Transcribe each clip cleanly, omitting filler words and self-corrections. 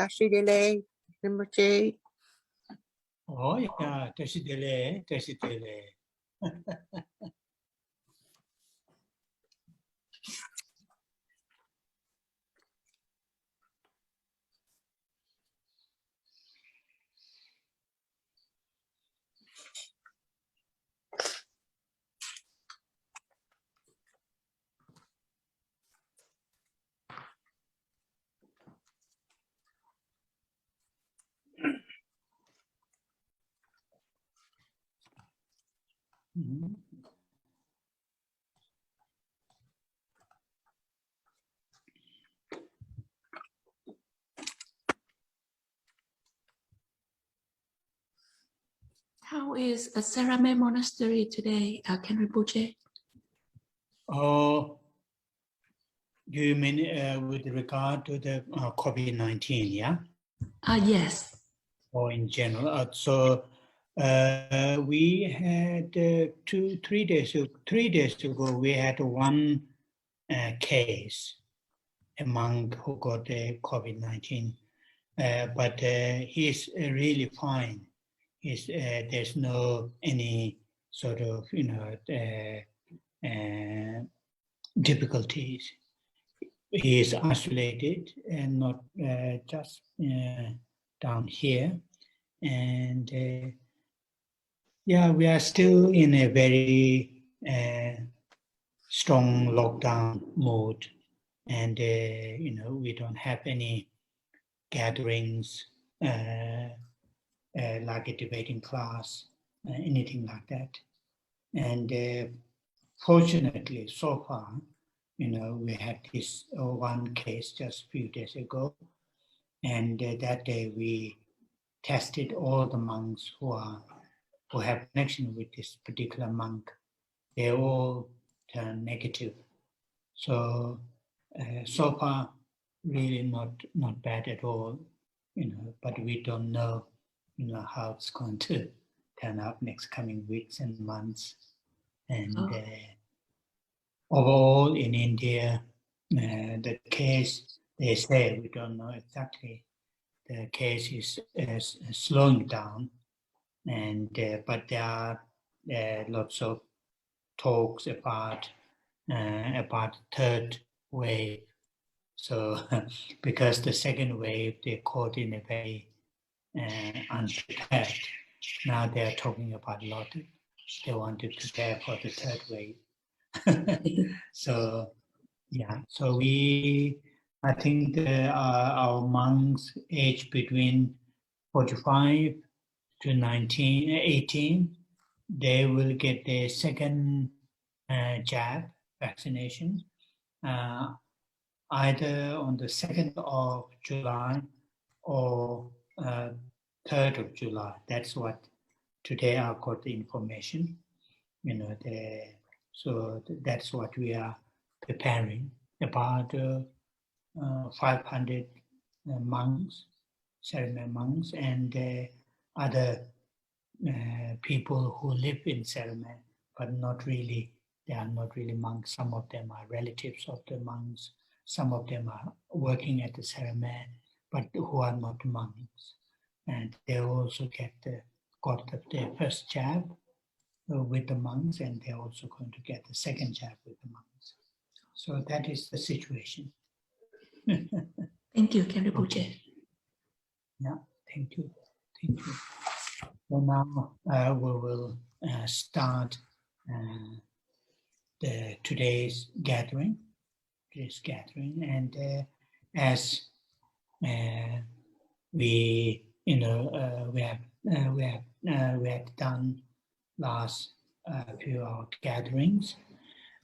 Tashidele, Rinpoche. Oh yeah, Tashidele. How is a Sarame Monastery today, Khenri Buje? Oh, do you mean with regard to the COVID-19, yeah? Yes. Or in general? So we had 3 days ago, we had one case, a monk who got the COVID-19, but he's really fine. There's no any sort of difficulties. He is isolated and not just down here, and yeah, we are still in a very strong lockdown mode, and we don't have any gatherings like a debating class, anything like that. And fortunately, so far, we had this one case just a few days ago, and that day we tested all the monks who have connection with this particular monk. They all turned negative. So so far, really not bad at all, but we don't know, how it's going to turn out next coming weeks and months. And overall in India, the case, they say, we don't know exactly, the case is slowing down, and but there are lots of talks about third wave. So because the second wave they caught in a very unprepared. Now they are talking about a lot. They want to prepare for the third wave. So yeah, so I think our monks aged between 45 to 18, they will get the second jab vaccination either on the 2nd of July or 3rd of July. That's what today I got the information. So that's what we are preparing. About 500 monks, Sarame monks, and other people who live in Sarame, but they are not really monks. Some of them are relatives of the monks. Some of them are working at the Sarame, but who are not monks. And they also got their first jab with the monks, and they're also going to get the second jab with the monks. So that is the situation. Thank you, Khenri Buje. Yeah, thank you. So now we will start today's gathering. And as we have done last few our gatherings,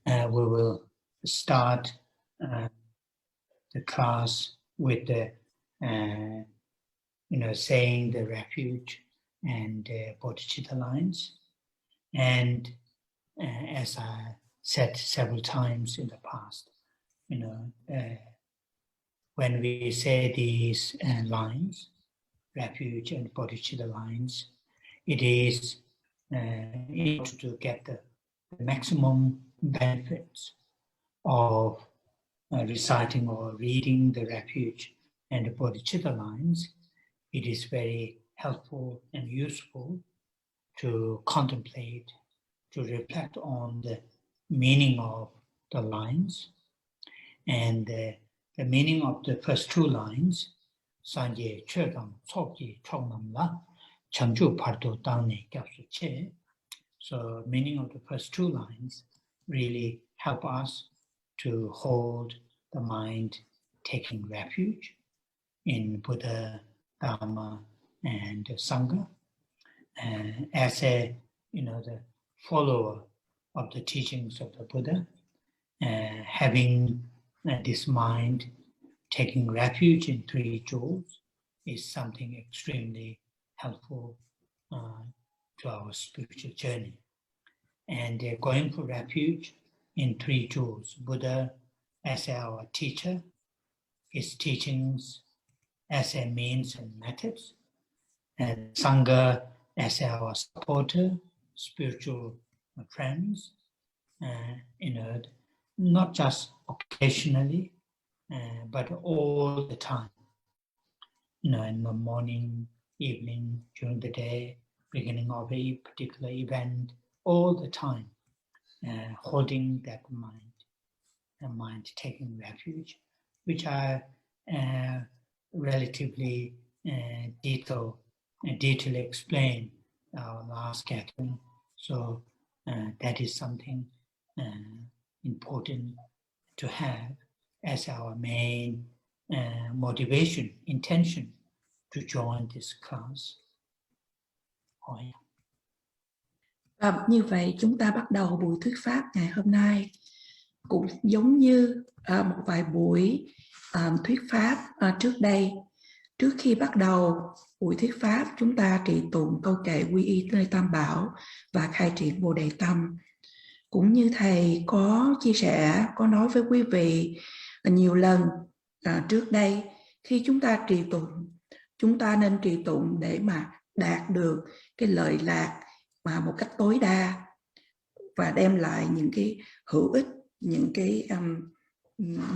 we will start the class with the saying the refuge and bodhicitta lines. And as I said several times in the past, when we say these lines, refuge and bodhicitta lines, it is in order to get the maximum benefits of reciting or reading the refuge and the bodhicitta lines, it is very helpful and useful to contemplate, to reflect on the meaning of the lines. And the meaning of the first two lines, Sanje Chödam Tsokji Chognamla, Changju Pardo Dangni Gyapsu Che. So meaning of the first two lines really help us to hold the mind taking refuge in Buddha, Dharma, and Sangha. As a, the follower of the teachings of the Buddha, having this mind taking refuge in three jewels is something extremely helpful to our spiritual journey. And going for refuge in three jewels, Buddha as our teacher, his teachings as a means and methods, and Sangha as our supporter, spiritual friends, not just occasionally, but all the time. In the morning, evening, during the day, beginning of a particular event, all the time, holding that mind, the mind taking refuge, which are relatively detailed explained our last gathering. So that is something important to have as our main motivation, intention to join this class. Và như vậy chúng ta bắt đầu buổi thuyết pháp ngày hôm nay cũng giống như một vài buổi thuyết pháp trước đây. Trước khi bắt đầu buổi thuyết pháp, chúng ta trì tụng câu kệ quy y nơi Tam Bảo và khai triển Bồ Đề Tâm. Cũng như thầy có chia sẻ, có nói với quý vị nhiều lần trước đây, khi chúng ta trì tụng, chúng ta nên trì tụng để mà đạt được cái lợi lạc mà một cách tối đa và đem lại những cái hữu ích, những cái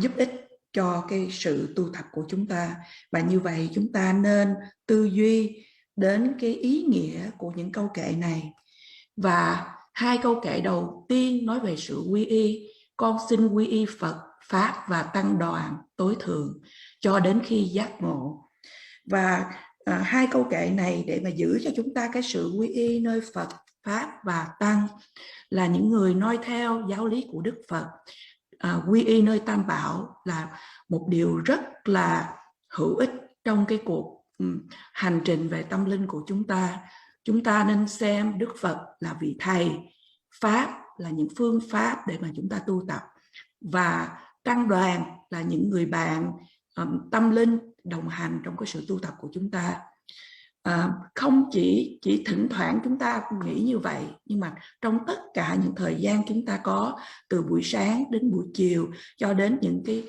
giúp ích cho cái sự tu tập của chúng ta. Và như vậy chúng ta nên tư duy đến cái ý nghĩa của những câu kệ này. Và hai câu kệ đầu tiên nói về sự quy y: con xin quy y Phật, Pháp và Tăng đoàn tối thượng cho đến khi giác ngộ. Và hai câu kệ này để mà giữ cho chúng ta cái sự quy y nơi Phật, Pháp và Tăng là những người noi theo giáo lý của Đức Phật. Quy y nơi Tam Bảo là một điều rất là hữu ích trong cái cuộc hành trình về tâm linh của chúng ta. Chúng ta nên xem Đức Phật là vị thầy, Pháp là những phương pháp để mà chúng ta tu tập, và Tăng đoàn là những người bạn tâm linh đồng hành trong cái sự tu tập của chúng ta. Không chỉ thỉnh thoảng chúng ta nghĩ như vậy, nhưng mà trong tất cả những thời gian chúng ta có, từ buổi sáng đến buổi chiều cho đến những cái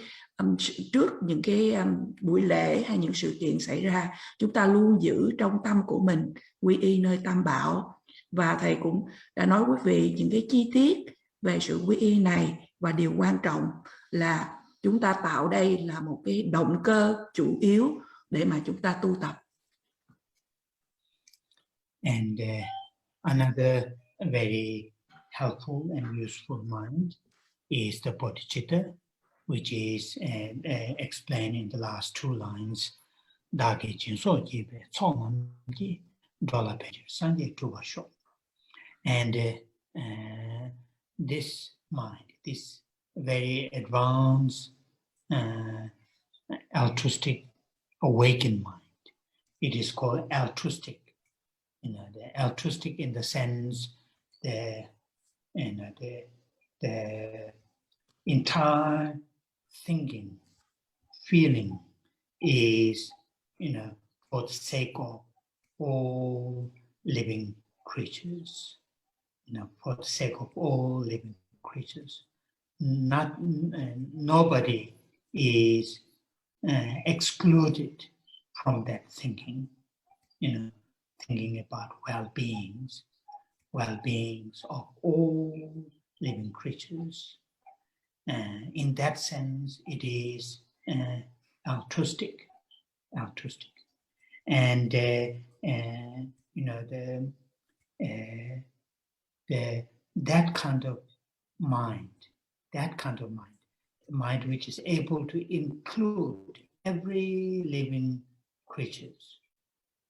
trước những cái buổi lễ hay những sự kiện xảy ra, chúng ta luôn giữ trong tâm của mình quy y nơi Tam Bảo. Và thầy cũng đã nói quý vị những cái chi tiết về sự quy y này, và điều quan trọng là chúng ta tạo đây là một cái động cơ chủ yếu để mà chúng ta tu tập. And another very helpful and useful mind is the bodhicitta, which is explained in the last two lines. Dāgī jīnsō jībe tsōngam jī dōla pēchir sāngyē chūwa shō. And this mind, this very advanced, altruistic, awakened mind, it is called altruistic. The altruistic in the sense the entire thinking, feeling is, for the sake of all living creatures, for the sake of all living creatures. Nobody is excluded from that thinking, thinking about well-beings of all living creatures. In that sense, it is altruistic. altruistic, and that kind of mind, mind which is able to include every living creatures,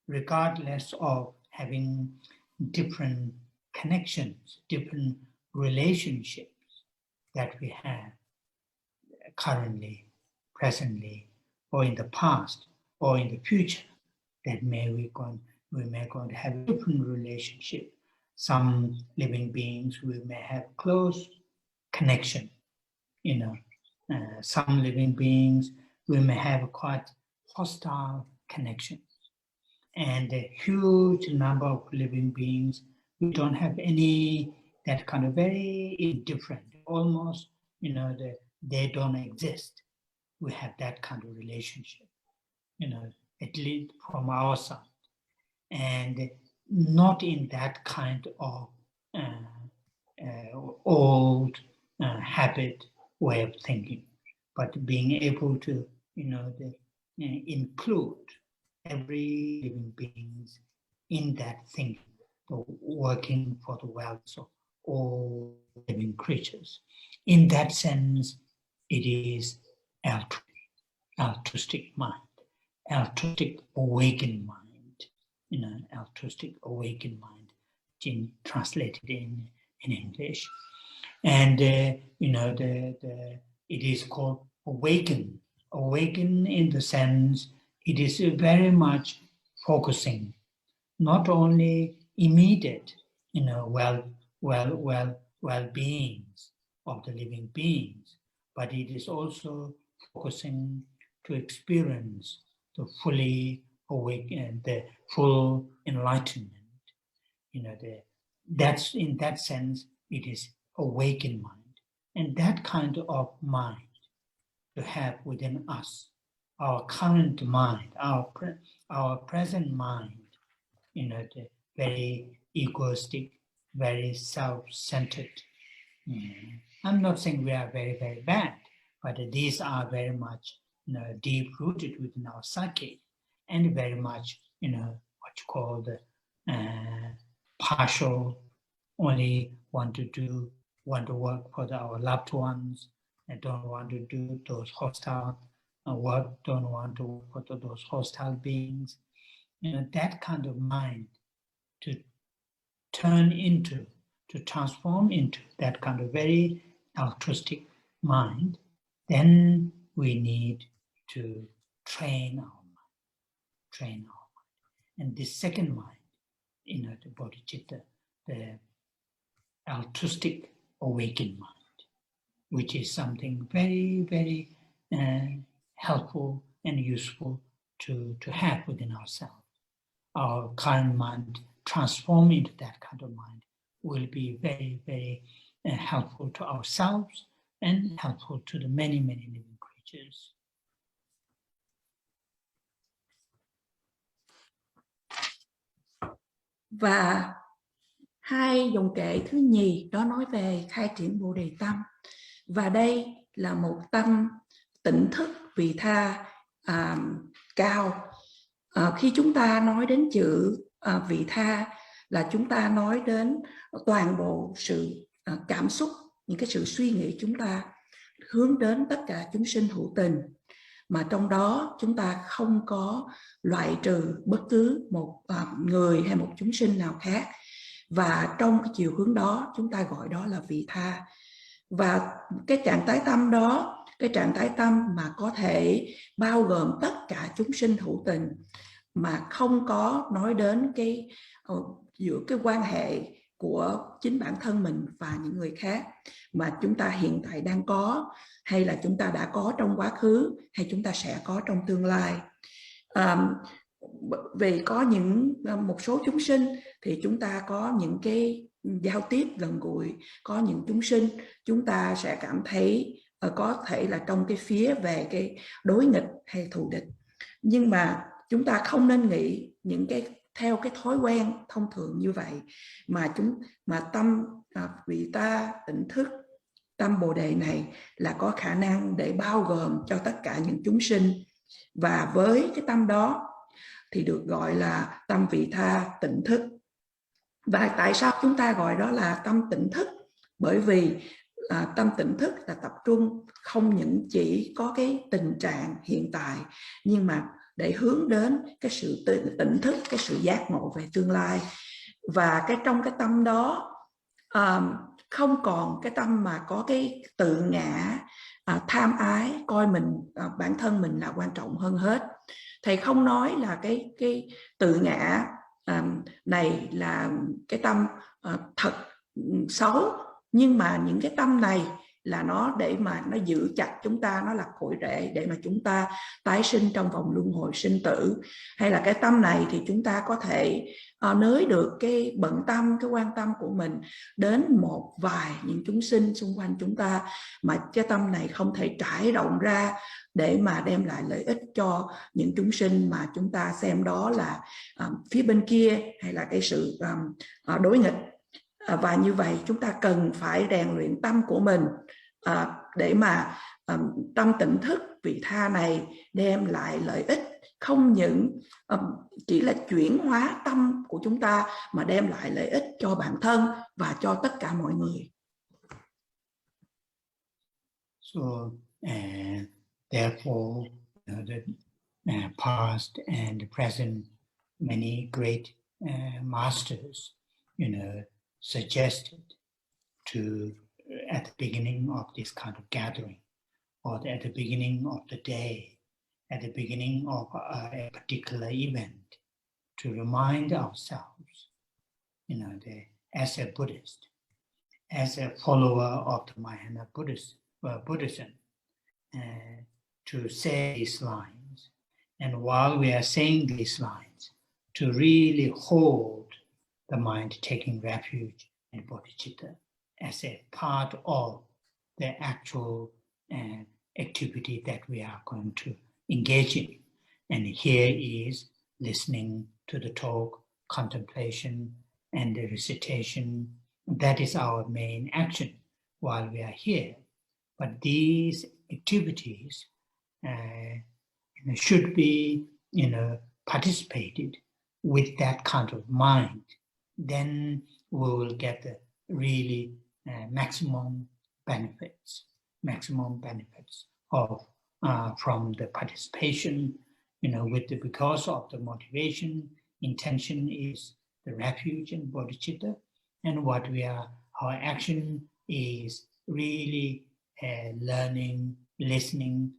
regardless of having different connections, different relationships that we have currently, presently, or in the past, or in the future, that we may going to have a different relationship. Some living beings we may have close connection, some living beings we may have quite hostile connections, and a huge number of living beings we don't have any, that kind of very indifferent, almost they don't exist. We have that kind of relationship, at least from our side, and not in that kind of old habit way of thinking, but being able to include every living beings in that thinking, working for the welfare of all living creatures. In that sense, it is altruistic mind, altruistic awakened mind, altruistic awakened mind, translated in English. And it is called awaken in the sense it is very much focusing not only immediate well-beings of the living beings, but it is also focusing to experience the fully awakened, the full enlightenment. That's in that sense it is awakened mind, and that kind of mind to have within us, our current mind, our present mind, the very egoistic, very self-centered. I'm not saying we are very, very bad, but these are very much deep-rooted within our psyche, and very much what you call the partial, only want to work for our loved ones, and don't want to do those hostile work, don't want to work for those hostile beings. That kind of mind to transform into that kind of very altruistic mind, then we need to train our mind. And this second mind, the bodhicitta, the altruistic awakened mind, which is something very, very helpful and useful to have within ourselves. Our current mind transformed into that kind of mind will be very, very helpful to ourselves and helpful to the many, many living creatures. Và hai dòng kệ thứ nhì đó nói về khai triển Bồ Đề Tâm, và đây là một tâm tỉnh thức vị tha cao. Khi chúng ta nói đến chữ vị tha là chúng ta nói đến toàn bộ sự cảm xúc, những cái sự suy nghĩ chúng ta hướng đến tất cả chúng sinh hữu tình, mà trong đó chúng ta không có loại trừ bất cứ một người hay một chúng sinh nào khác, và trong cái chiều hướng đó chúng ta gọi đó là vị tha. Và cái trạng thái tâm đó, cái trạng thái tâm mà có thể bao gồm tất cả chúng sinh hữu tình, mà không có nói đến giữa cái quan hệ của chính bản thân mình và những người khác mà chúng ta hiện tại đang có, hay là chúng ta đã có trong quá khứ, hay chúng ta sẽ có trong tương lai. Vì có một số chúng sinh thì chúng ta có những cái giao tiếp gần gũi, có những chúng sinh chúng ta sẽ cảm thấy có thể là trong cái phía về cái đối nghịch hay thù địch, nhưng mà chúng ta không nên nghĩ những cái theo cái thói quen thông thường như vậy, mà tâm vị ta tỉnh thức, tâm Bồ Đề này là có khả năng để bao gồm cho tất cả những chúng sinh Và với cái tâm đó thì được gọi là tâm vị tha tỉnh thức. Và tại sao chúng ta gọi đó là tâm tỉnh thức? Bởi vì tâm tỉnh thức là tập trung không những chỉ có cái tình trạng hiện tại, nhưng mà để hướng đến cái sự tỉnh thức, cái sự giác ngộ về tương lai. Và trong cái tâm đó không còn cái tâm mà có cái tự ngã, tham ái, coi mình bản thân mình là quan trọng hơn hết. Thầy không nói là cái tự ngã này là cái tâm thật xấu, nhưng mà những cái tâm này là nó để mà nó giữ chặt chúng ta, nó là cội rễ để mà chúng ta tái sinh trong vòng luân hồi sinh tử. Hay là cái tâm này thì chúng ta có thể nới được cái bận tâm, cái quan tâm của mình đến một vài những chúng sinh xung quanh chúng ta, mà cái tâm này không thể trải rộng ra để mà đem lại lợi ích cho những chúng sinh mà chúng ta xem đó là phía bên kia, hay là cái sự đối nghịch. Và như vậy chúng ta cần phải rèn luyện tâm của mình để mà tâm tỉnh thức vị tha này đem lại lợi ích, không những chỉ là chuyển hóa tâm của chúng ta, mà đem lại lợi ích cho bản thân và cho tất cả mọi người. So therefore, the past and the present, many great masters, suggested to at the beginning of this kind of gathering, or at the beginning of the day, at the beginning of a particular event, to remind ourselves, as a Buddhist, as a follower of the Mahayana Buddhism, to say these lines. And while we are saying these lines, to really hold the mind taking refuge in bodhicitta as a part of the actual activity that we are going to engage in. And here is listening to the talk, contemplation, and the recitation. That is our main action while we are here. But these activities should be, participated with that kind of mind. Then we will get the really maximum benefits of from the participation. Because of the motivation, intention is the refuge in bodhicitta, and our action is really learning, listening,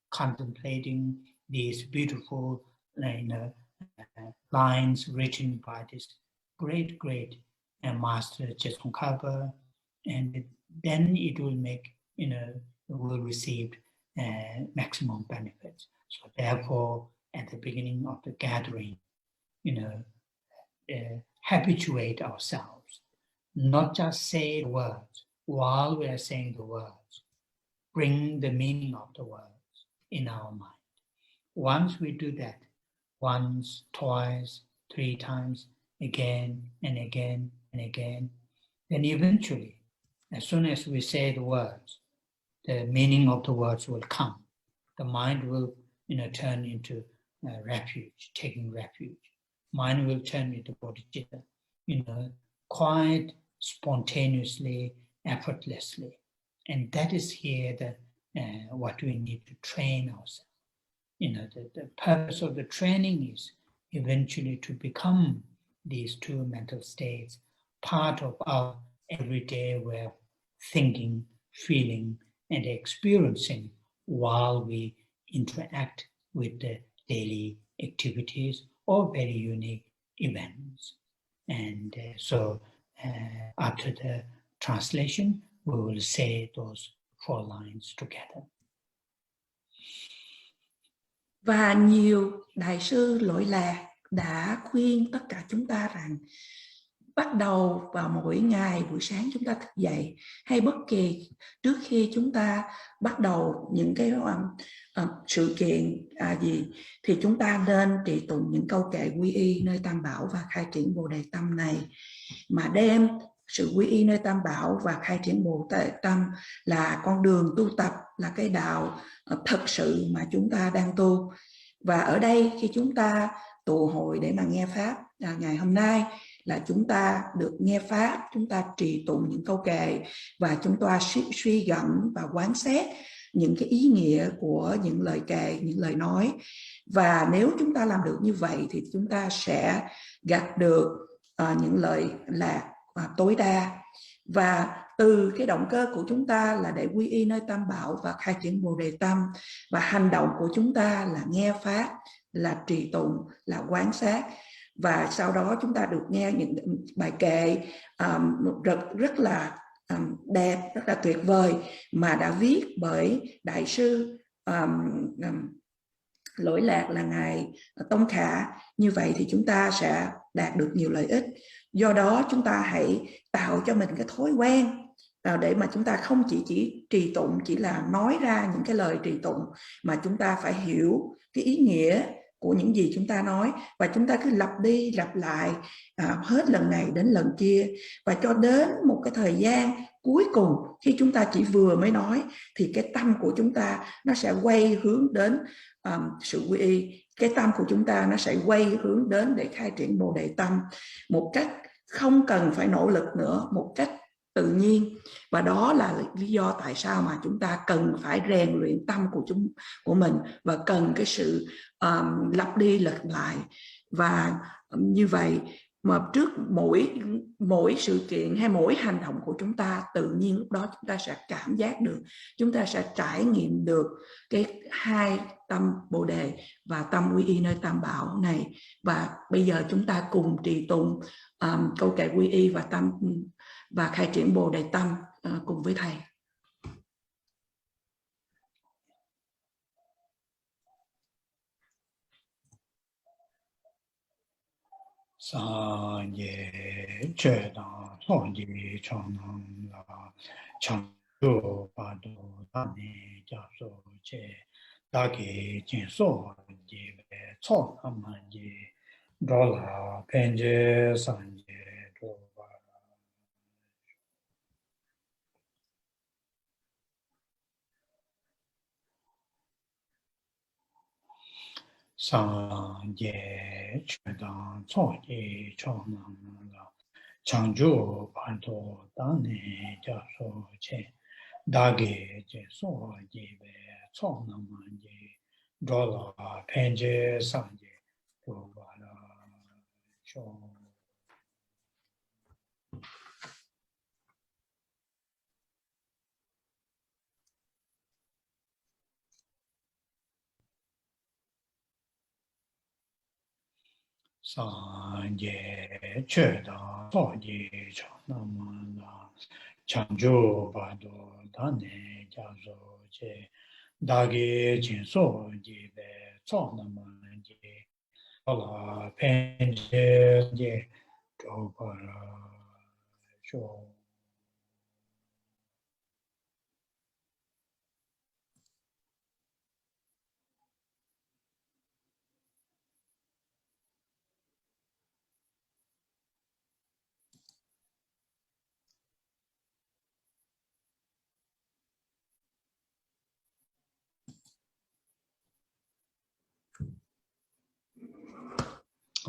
contemplating these beautiful lines written by this great master Tsongkhapa, and then it will make, will receive maximum benefits. So therefore, at the beginning of the gathering, habituate ourselves, not just say the words. While we are saying the words, bring the meaning of the words in our mind. Once we do that, once, twice, 3 times, again and again and again, then eventually, as soon as we say the words, the meaning of the words will come. The mind will, turn into refuge, taking refuge. Mind will turn into bodhicitta, quite spontaneously, effortlessly. And that is here what we need to train ourselves. The purpose of the training is eventually to become these 2 mental states, part of our everyday way of thinking, feeling, and experiencing while we interact with the daily activities or very unique events. And so after the translation, we will say those 4 lines together. Và nhiều đại sư lỗi lạc đã khuyên tất cả chúng ta rằng bắt đầu vào mỗi ngày buổi sáng chúng ta thức dậy, hay bất kỳ trước khi chúng ta bắt đầu những cái sự kiện gì, thì chúng ta nên trì tụng những câu kệ quy y nơi Tam Bảo và khai triển Bồ Đề Tâm này, mà đem sự quy y nơi Tam Bảo và khai triển Bồ Tát Tâm là con đường tu tập, là cái đạo thật sự mà chúng ta đang tu. Và ở đây khi chúng ta tụ hội để mà nghe Pháp ngày hôm nay là chúng ta được nghe Pháp, chúng ta trì tụng những câu kệ và chúng ta suy gẫm và quán xét những cái ý nghĩa của những lời kệ, những lời nói. Và nếu chúng ta làm được như vậy thì chúng ta sẽ gặt được những lợi lạc tối đa. Và từ cái động cơ của chúng ta là để quy y nơi Tam Bảo và khai triển Bồ Đề Tâm, và hành động của chúng ta là nghe Pháp, là trì tụng, là quán sát. Và sau đó chúng ta được nghe những bài kệ rất là đẹp, rất là tuyệt vời mà đã viết bởi Đại sư Lỗi Lạc là Ngài Tông Khả. Như vậy thì chúng ta sẽ đạt được nhiều lợi ích. Do đó chúng ta hãy tạo cho mình cái thói quen để mà chúng ta không chỉ trì tụng, chỉ là nói ra những cái lời trì tụng, mà chúng ta phải hiểu cái ý nghĩa của những gì chúng ta nói, và chúng ta cứ lặp đi lặp lại hết lần này đến lần kia, và cho đến một cái thời gian cuối cùng khi chúng ta chỉ vừa mới nói thì cái tâm của chúng ta nó sẽ quay hướng đến sự quy y. Cái tâm của chúng ta nó sẽ quay hướng đến để khai triển Bồ Đề Tâm một cách không cần phải nỗ lực nữa, một cách tự nhiên. Và đó là lý do tại sao mà chúng ta cần phải rèn luyện tâm của mình, và cần cái sự lặp đi lặp lại. Và như vậy mà trước mỗi sự kiện hay mỗi hành động của chúng ta, tự nhiên lúc đó chúng ta sẽ cảm giác được, chúng ta sẽ trải nghiệm được cái hai tâm Bồ Đề và tâm quy y nơi Tam Bảo này. Và bây giờ chúng ta cùng trì tụng câu kệ quy y và khai triển Bồ Đề Tâm cùng với thầy. San ye che da son ye chong nam la chang du ba do da ne ja so che da ge jin so ye be cho nam ye do la pen je san ye do ba San ye che da son ye chong nam la Changju Panto Dane Jaso Che Dage Je So Ye Be Chong Naman Ye Dola Penje Sanje Dobala Cho San Ye Che Da So Ye Chong Naman La Changju Panto Dane Jaso Che Dage Je So Ye Be Chong Naman Ye Dola Penje Ye Dobala Cho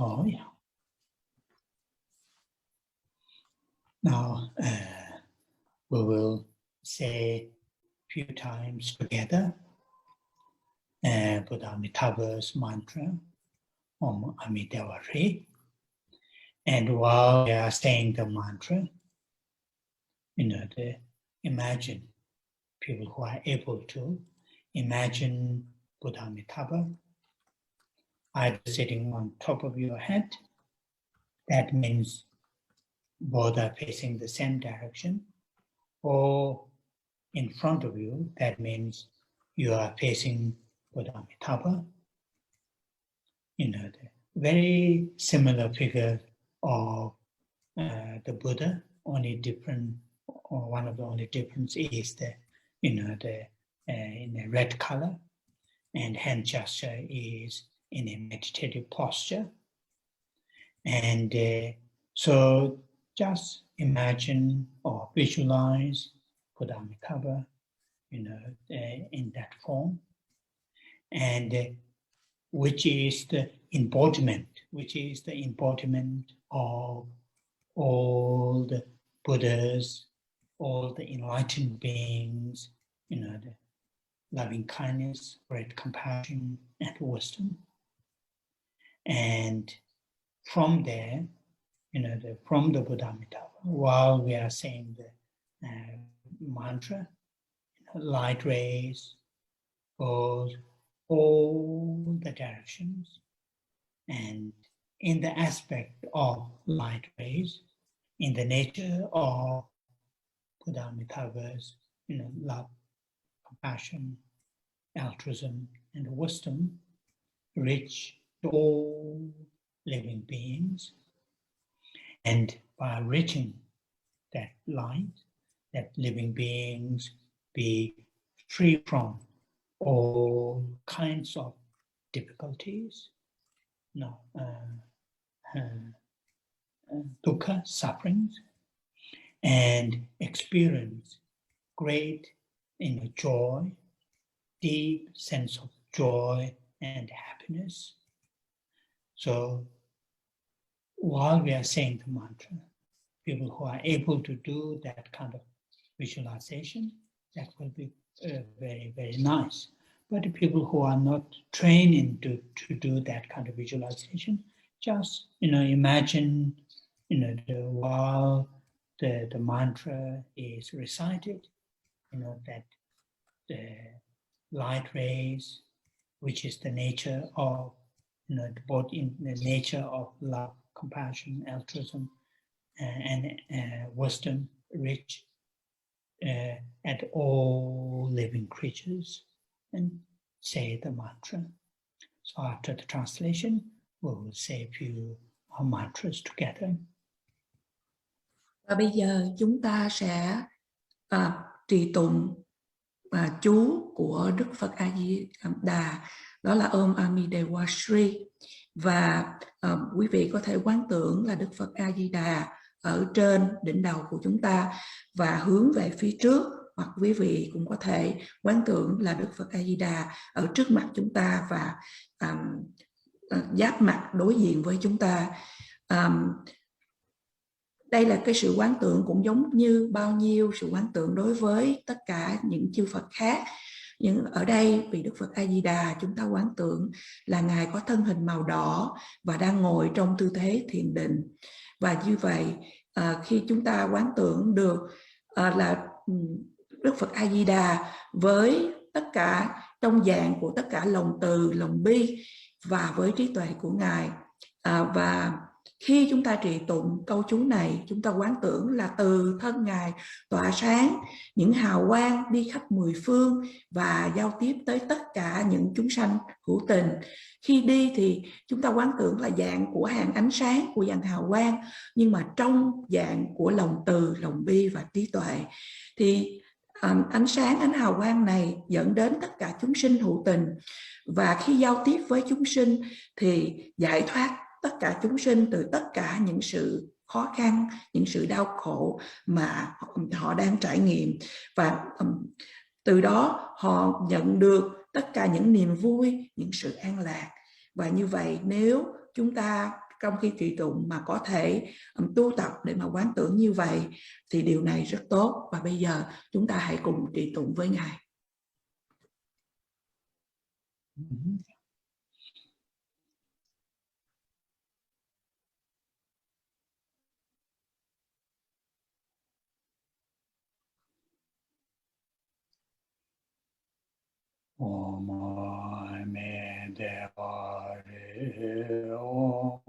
Oh, yeah. Now we will say a few times together Buddha Amitabha's mantra, Om Amideva Re. And while we are saying the mantra, imagine, people who are able to, imagine Buddha Amitabha either sitting on top of your head, that means Buddha facing the same direction, or in front of you, that means you are facing Buddha Amitabha. The very similar figure of the Buddha, only different, or one of the only difference is the in a red color, and hand gesture is in a meditative posture. And so just imagine or visualize Buddha-Amitabha, in that form, and which is the embodiment of all the Buddhas, all the enlightened beings, the loving kindness, great compassion, and wisdom. And from there, from the Buddha-Amitabha, while we are saying the mantra, light rays goes all the directions, and in the aspect of light rays, in the nature of Buddha-Amitabha's, love, compassion, altruism, and wisdom, reach to all living beings. And by reaching that light, that living beings be free from all kinds of difficulties, dukkha, sufferings, and experience great joy, deep sense of joy and happiness. So while we are saying the mantra, people who are able to do that kind of visualization, that will be very, very nice. But the people who are not trained to do that kind of visualization, just imagine while the mantra is recited, that the light rays, which is the nature of both in the nature of love, compassion, altruism, and wisdom, reach at all living creatures, and say the mantra. So after the translation, we will say a few mantras together. Và bây giờ chúng ta sẽ trì tụng chú của Đức Phật A Di Đà, đó là Om Amidewa Shri. Và quý vị có thể quán tưởng là Đức Phật A Di Đà ở trên đỉnh đầu của chúng ta và hướng về phía trước, hoặc quý vị cũng có thể quán tưởng là Đức Phật A Di Đà ở trước mặt chúng ta và giáp mặt đối diện với chúng ta. Đây là cái sự quán tưởng cũng giống như bao nhiêu sự quán tưởng đối với tất cả những chư Phật khác. Nhưng ở đây vì Đức Phật A Di Đà, chúng ta quán tưởng là Ngài có thân hình màu đỏ và đang ngồi trong tư thế thiền định. Và như vậy khi chúng ta quán tưởng được là Đức Phật A Di Đà với tất cả trong dạng của tất cả lòng từ, lòng bi và với trí tuệ của Ngài, và khi chúng ta trì tụng câu chú này, chúng ta quán tưởng là từ thân Ngài tỏa sáng những hào quang đi khắp mười phương và giao tiếp tới tất cả những chúng sanh hữu tình. Khi đi thì chúng ta quán tưởng là dạng của hàng ánh sáng, của dạng hào quang, nhưng mà trong dạng của lòng từ, lòng bi và trí tuệ. Thì ánh sáng, ánh hào quang này dẫn đến tất cả chúng sinh hữu tình, và khi giao tiếp với chúng sinh thì giải thoát tất cả chúng sinh từ tất cả những sự khó khăn, những sự đau khổ mà họ đang trải nghiệm, và từ đó họ nhận được tất cả những niềm vui, những sự an lạc. Và như vậy nếu chúng ta trong khi trì tụng mà có thể tu tập để mà quán tưởng như vậy thì điều này rất tốt. Và bây giờ chúng ta hãy cùng trì tụng với Ngài. Om Amedeva Re, Om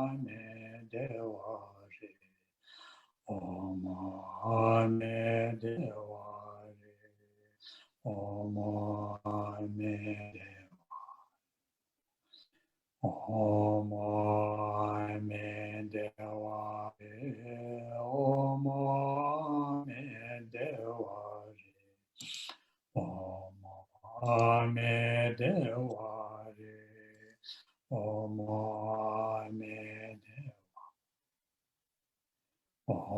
Amedeva Re, Om Amedeva Re, Om Amedeva, Om Amedeva Re, Om Amedeva Re, Om Amedeva Re, Om Amedeva, Om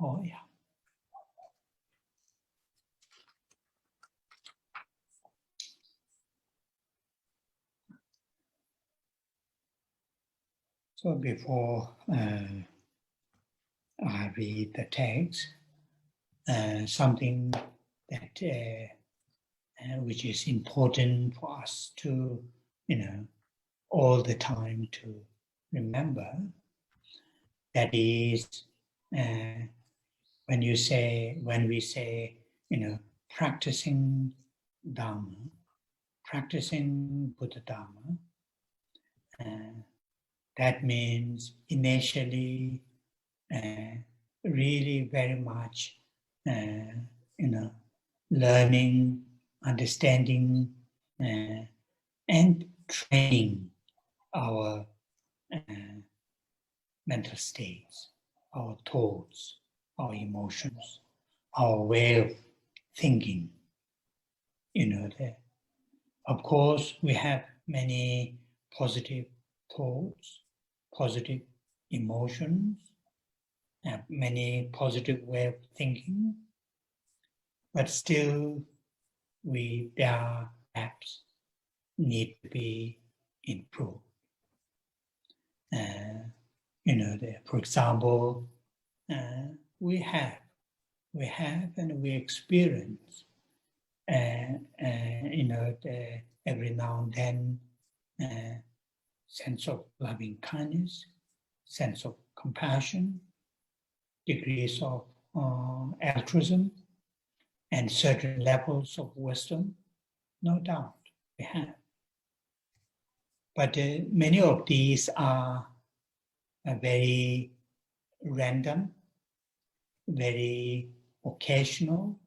Oh, yeah. So before I read the text, something that which is important for us to, all the time to remember, that is, when we say, practicing Dharma, practicing Buddha Dharma, that means initially really very much, learning, understanding, and training our mental states, our thoughts, our emotions, our way of thinking. Of course, we have many positive thoughts, positive emotions, many positive way of thinking, but still there are gaps need to be improved. For example, we have and we experience, every now and then, sense of loving kindness, sense of compassion, degrees of altruism, and certain levels of wisdom, no doubt we have. But many of these are very random, very occasional,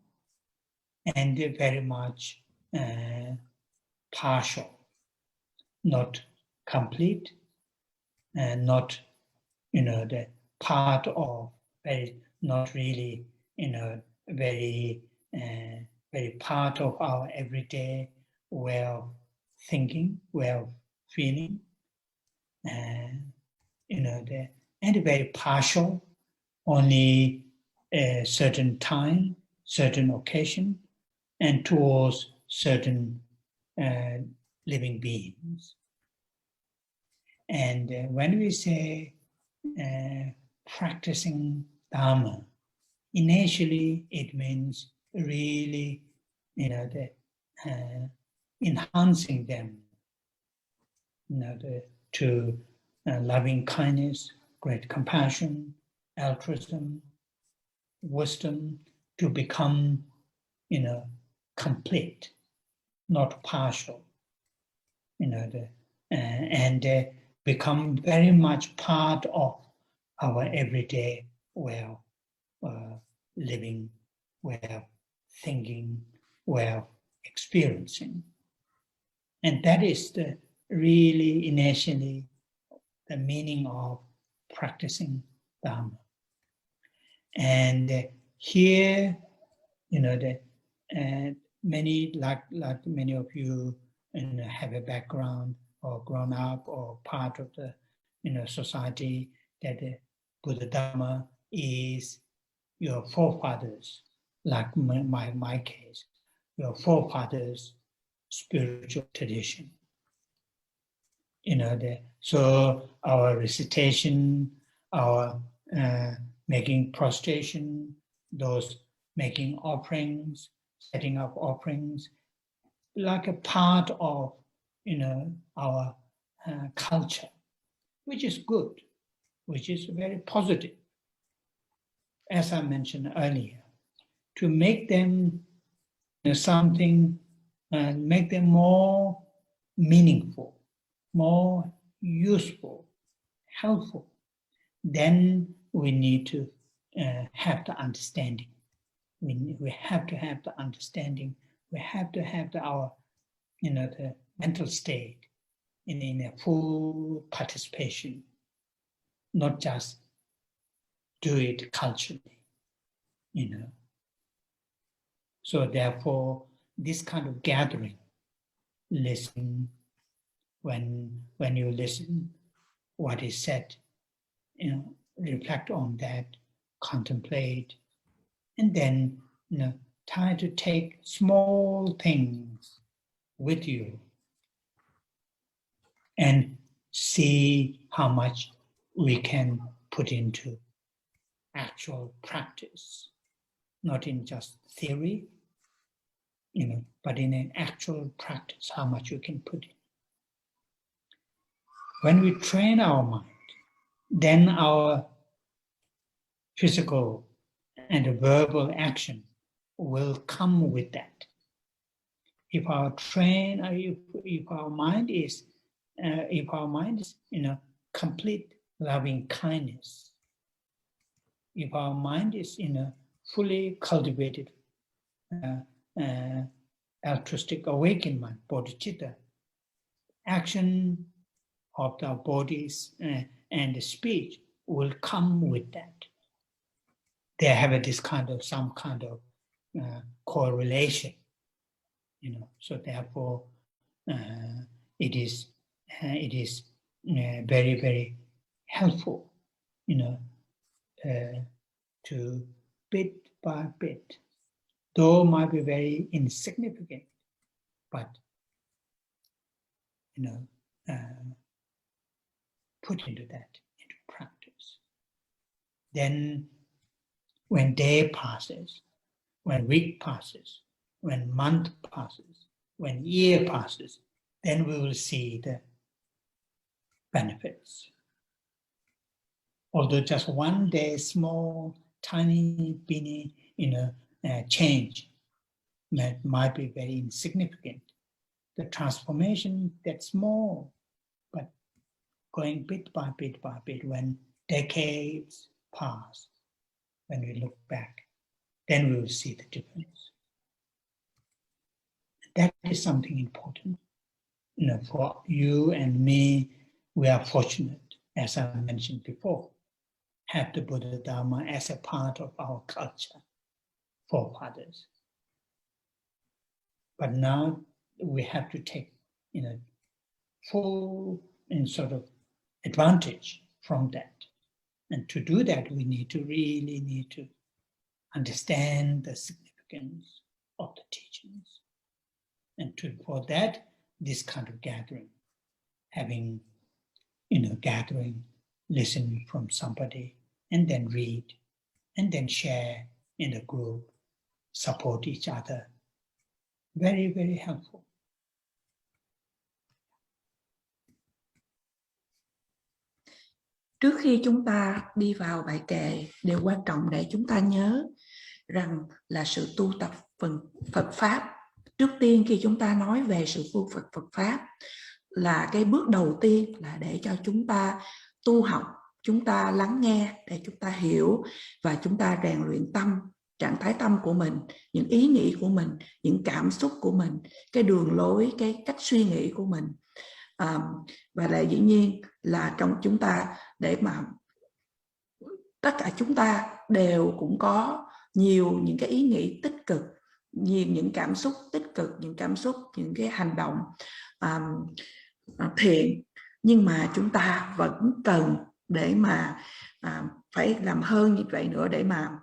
and very much partial, not complete, and not, the part of not really, very part of our everyday way of thinking, way of feeling, and very partial, only a certain time, certain occasion, and towards certain living beings. And when we say practicing Dharma, initially it means really, enhancing them, to loving kindness, great compassion, altruism, wisdom, to become, complete, not partial, and become very much part of our everyday way of living, way of thinking, way of experiencing. And that is really initially the meaning of practicing Dharma. And here, many, like many of you, have a background or grown up or part of the, society, that the Buddha Dharma is your forefathers, like my case, your forefathers' spiritual tradition. So our recitation, our making prostration, those making offerings, setting up offerings, like a part of, our culture, which is good, which is very positive. As I mentioned earlier, to make them something, make them more meaningful, more useful, helpful, then we need to have the understanding. We have to have the understanding. We have to have our, the mental state in a full participation, not just do it culturally, So therefore, this kind of gathering, listen, when you listen what is said, reflect on that, contemplate, and then try to take small things with you and see how much we can put into actual practice, not in just theory, but in an actual practice, how much you can put in. When we train our mind, then our physical and verbal action will come with that. If our mind is complete loving kindness, if our mind is in a fully cultivated altruistic awakened mind, bodhicitta, action of our bodies and the speech will come with that. They have some kind of correlation, So therefore, it is very, very helpful, to bit by bit, though might be very insignificant, but put into practice. Then when day passes, when week passes, when month passes, when year passes, then we will see the benefits. Although just one day, small, tiny, beanie, change that might be very insignificant. The transformation that's small, but going bit by bit by bit, when decades pass, when we look back, then we will see the difference. That is something important. For you and me, we are fortunate, as I mentioned before, have the Buddha Dharma as a part of our culture, forefathers. But now we have to take, full sort of advantage from that. And to do that, we really need to understand the significance of the teachings. And for that, this kind of gathering, having, gathering, listen from somebody, and then read, and then share in a group, support each other. Very, very helpful. Trước khi chúng ta đi vào bài kệ, điều quan trọng để chúng ta nhớ rằng là sự tu tập Phật Pháp. Trước tiên khi chúng ta nói về sự tu Phật Pháp là cái bước đầu tiên là để cho chúng ta tu học, chúng ta lắng nghe để chúng ta hiểu và chúng ta rèn luyện tâm, trạng thái tâm của mình, những ý nghĩ của mình, những cảm xúc của mình, cái đường lối, cái cách suy nghĩ của mình. Và lại dĩ nhiên là trong chúng ta, để mà tất cả chúng ta đều cũng có nhiều những cái ý nghĩ tích cực, nhiều những cảm xúc tích cực, những cái hành động thiện, nhưng mà chúng ta vẫn cần để mà phải làm hơn như vậy nữa, để mà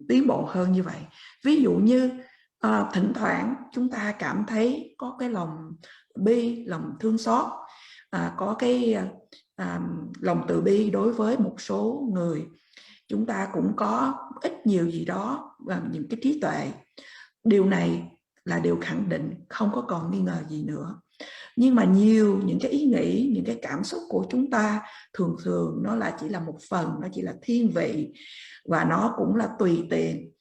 tiến bộ hơn như vậy. Ví dụ như thỉnh thoảng chúng ta cảm thấy có cái lòng bi, lòng thương xót, có cái lòng từ bi đối với một số người. Chúng ta cũng có ít nhiều gì đó và những cái trí tuệ. Điều này là điều khẳng định, không có còn nghi ngờ gì nữa. Nhưng mà nhiều những cái ý nghĩ, những cái cảm xúc của chúng ta thường nó là chỉ là một phần, nó chỉ là thiên vị và nó cũng là tùy tiện.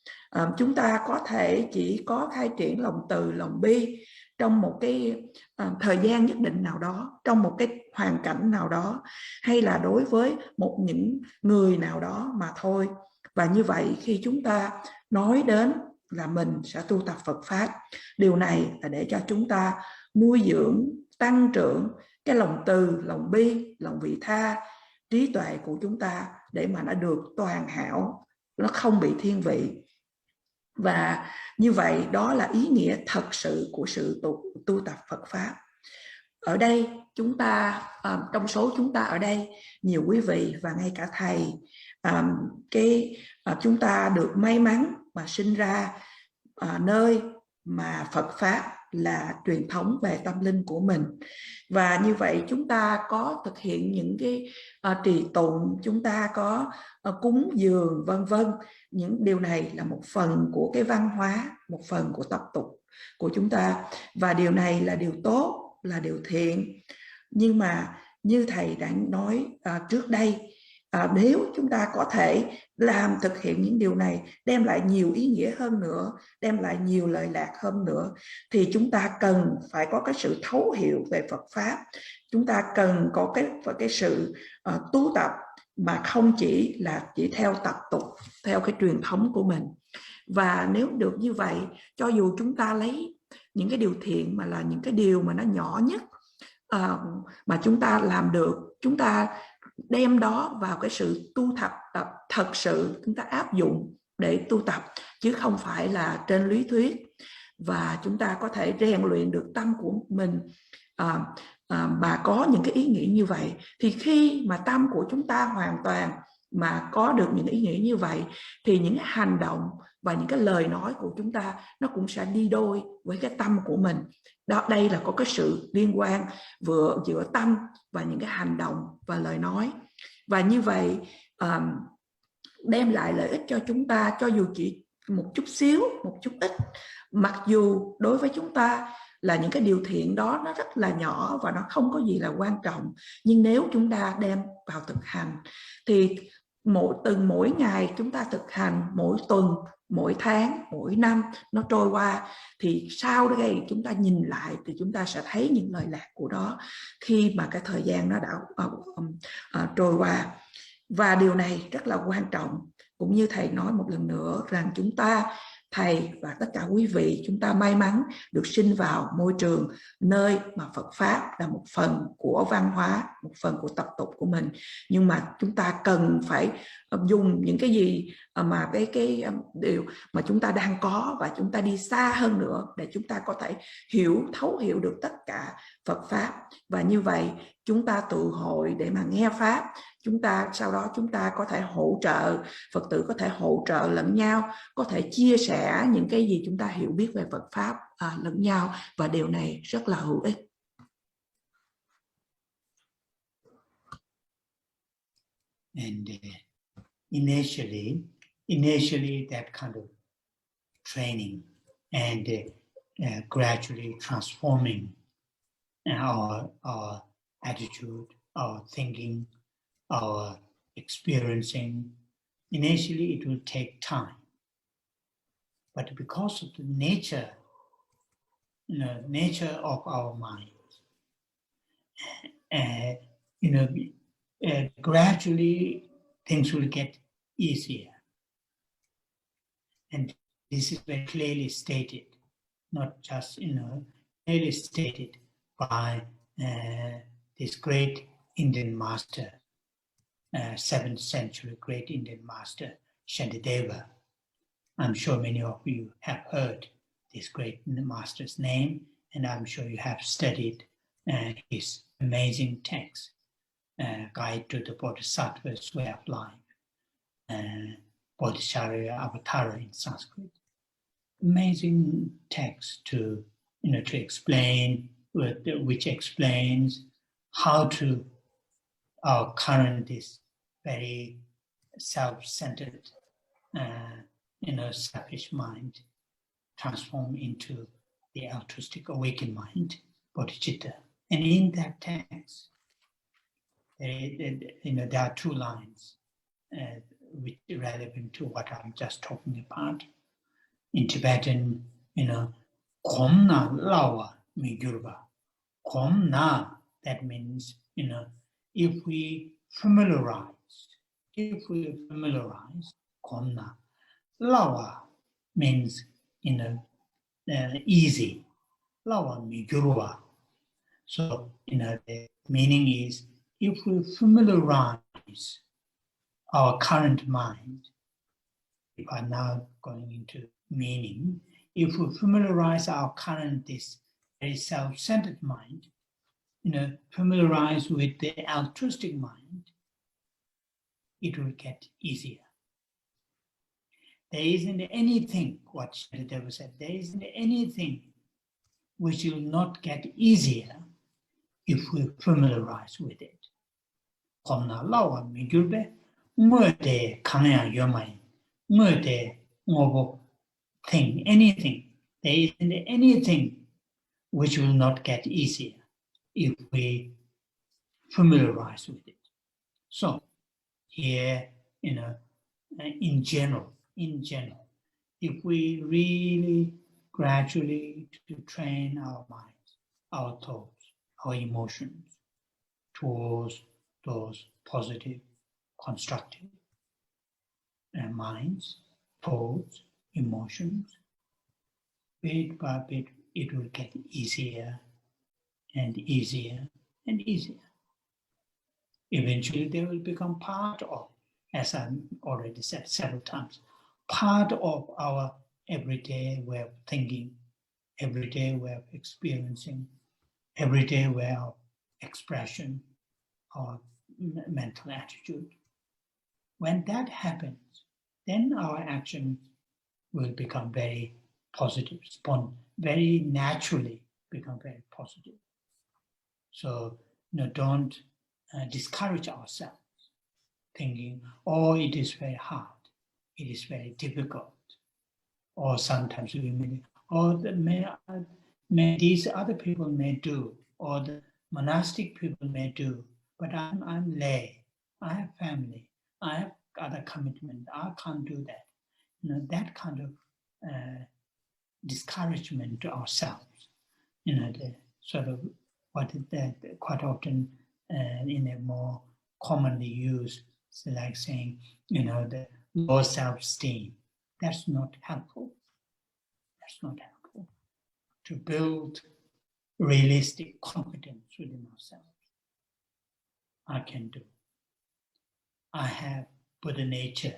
Chúng ta có thể chỉ có khai triển lòng từ, lòng bi trong một cái thời gian nhất định nào đó, trong một cái hoàn cảnh nào đó, hay là đối với những người nào đó mà thôi. Và như vậy khi chúng ta nói đến là mình sẽ tu tập Phật Pháp, điều này là để cho chúng ta nuôi dưỡng, tăng trưởng cái lòng từ, lòng bi, lòng vị tha, trí tuệ của chúng ta để mà nó được toàn hảo, nó không bị thiên vị. Và như vậy đó là ý nghĩa thật sự của sự tu tập Phật Pháp. Ở đây chúng ta, trong số chúng ta ở đây, nhiều quý vị và ngay cả thầy chúng ta được may mắn mà sinh ra nơi mà Phật Pháp là truyền thống về tâm linh của mình. Và như vậy chúng ta có thực hiện những cái trì tụng, chúng ta có cúng dường vân vân. Những điều này là một phần của cái văn hóa, một phần của tập tục của chúng ta. Và điều này là điều tốt, là điều thiện. Nhưng mà như Thầy đã nói trước đây, nếu chúng ta có thể thực hiện những điều này, đem lại nhiều ý nghĩa hơn nữa, đem lại nhiều lợi lạc hơn nữa, thì chúng ta cần phải có cái sự thấu hiểu về Phật Pháp. Chúng ta cần có cái sự tu tập mà không chỉ theo tập tục, theo cái truyền thống của mình. Và nếu được như vậy, cho dù chúng ta lấy những cái điều thiện mà là những cái điều mà nó nhỏ nhất mà chúng ta làm được, chúng ta đem đó vào cái sự tu tập thật sự, chúng ta áp dụng để tu tập, chứ không phải là trên lý thuyết. Và chúng ta có thể rèn luyện được tâm của mình mà có những cái ý nghĩ như vậy. Thì khi mà tâm của chúng ta hoàn toàn mà có được những ý nghĩ như vậy, thì những hành động và những cái lời nói của chúng ta nó cũng sẽ đi đôi với cái tâm của mình. Đây là có cái sự liên quan giữa tâm và những cái hành động và lời nói. Và như vậy đem lại lợi ích cho chúng ta, cho dù chỉ một chút xíu, một chút ít. Mặc dù đối với chúng ta là những cái điều thiện đó nó rất là nhỏ và nó không có gì là quan trọng, nhưng nếu chúng ta đem vào thực hành thì mỗi ngày chúng ta thực hành, mỗi tuần, mỗi tháng, mỗi năm nó trôi qua, thì sau đây chúng ta nhìn lại thì chúng ta sẽ thấy những lợi lạc của đó khi mà cái thời gian nó đã trôi qua. Và điều này rất là quan trọng. Cũng như Thầy nói một lần nữa rằng chúng ta, Thầy và tất cả quý vị, chúng ta may mắn được sinh vào môi trường nơi mà Phật Pháp là một phần của văn hóa, một phần của tập tục của mình. Nhưng mà chúng ta cần phải dùng những cái gì mà cái điều mà chúng ta đang có, và chúng ta đi xa hơn nữa để chúng ta có thể thấu hiểu được tất cả Phật Pháp. Và như vậy chúng ta tụ hội để mà nghe Pháp. Sau đó chúng ta có thể hỗ trợ, Phật tử có thể hỗ trợ lẫn nhau, có thể chia sẻ những cái gì chúng ta hiểu biết về Phật Pháp lẫn nhau, và điều này rất là hữu ích. And initially that kind of training and gradually transforming our attitude, our thinking, our experiencing. Initially it will take time, but because of the nature of our minds, gradually things will get easier. And this is very clearly stated, not just, clearly stated by this great Indian master, 7th century great Indian master, Shantideva. I'm sure many of you have heard this great master's name, and I'm sure you have studied his amazing text, Guide to the Bodhisattva's Way of Life, Bodhicharya Avatara in Sanskrit. Amazing text to explain, which explains how to our current is very self-centered, selfish mind transform into the altruistic awakened mind, bodhicitta. And in that text, there are two lines which are relevant to what I'm just talking about. In Tibetan, Komna Lawa Migurva. Komna, that means, if we familiarize, Komna. Lawa means, easy. Lawa Migurva. So, the meaning is, if we familiarize our current mind, if I'm now going into meaning, if we familiarize our current, this very self-centered mind, familiarize with the altruistic mind, it will get easier. There isn't anything, what Shantideva said, there isn't anything which will not get easier if we familiarize with it. Komna lawa migulbe, mwede kanaya yomai, mwede ngobo thing, anything. There isn't anything which will not get easier if we familiarize with it. So here, in general, if we really gradually to train our minds, our thoughts, our emotions towards those positive, constructive minds, thoughts, emotions, bit by bit, it will get easier and easier and easier. Eventually, they will become part of, as I already said several times, part of our everyday way of thinking, everyday way of experiencing, everyday way of expression or mental attitude. When that happens, then our action will become very positive, very naturally become very positive. So don't discourage ourselves thinking, oh, it is very hard, it is very difficult, or sometimes we may these other people may do, or the monastic people may do, but I'm lay, I have family, I have other commitment, I can't do that. That kind of discouragement to ourselves, the sort of what is that quite often in a more commonly used, like saying, the low self-esteem. That's not helpful. That's not helpful. To build realistic confidence within ourselves. I can do. I have Buddha nature.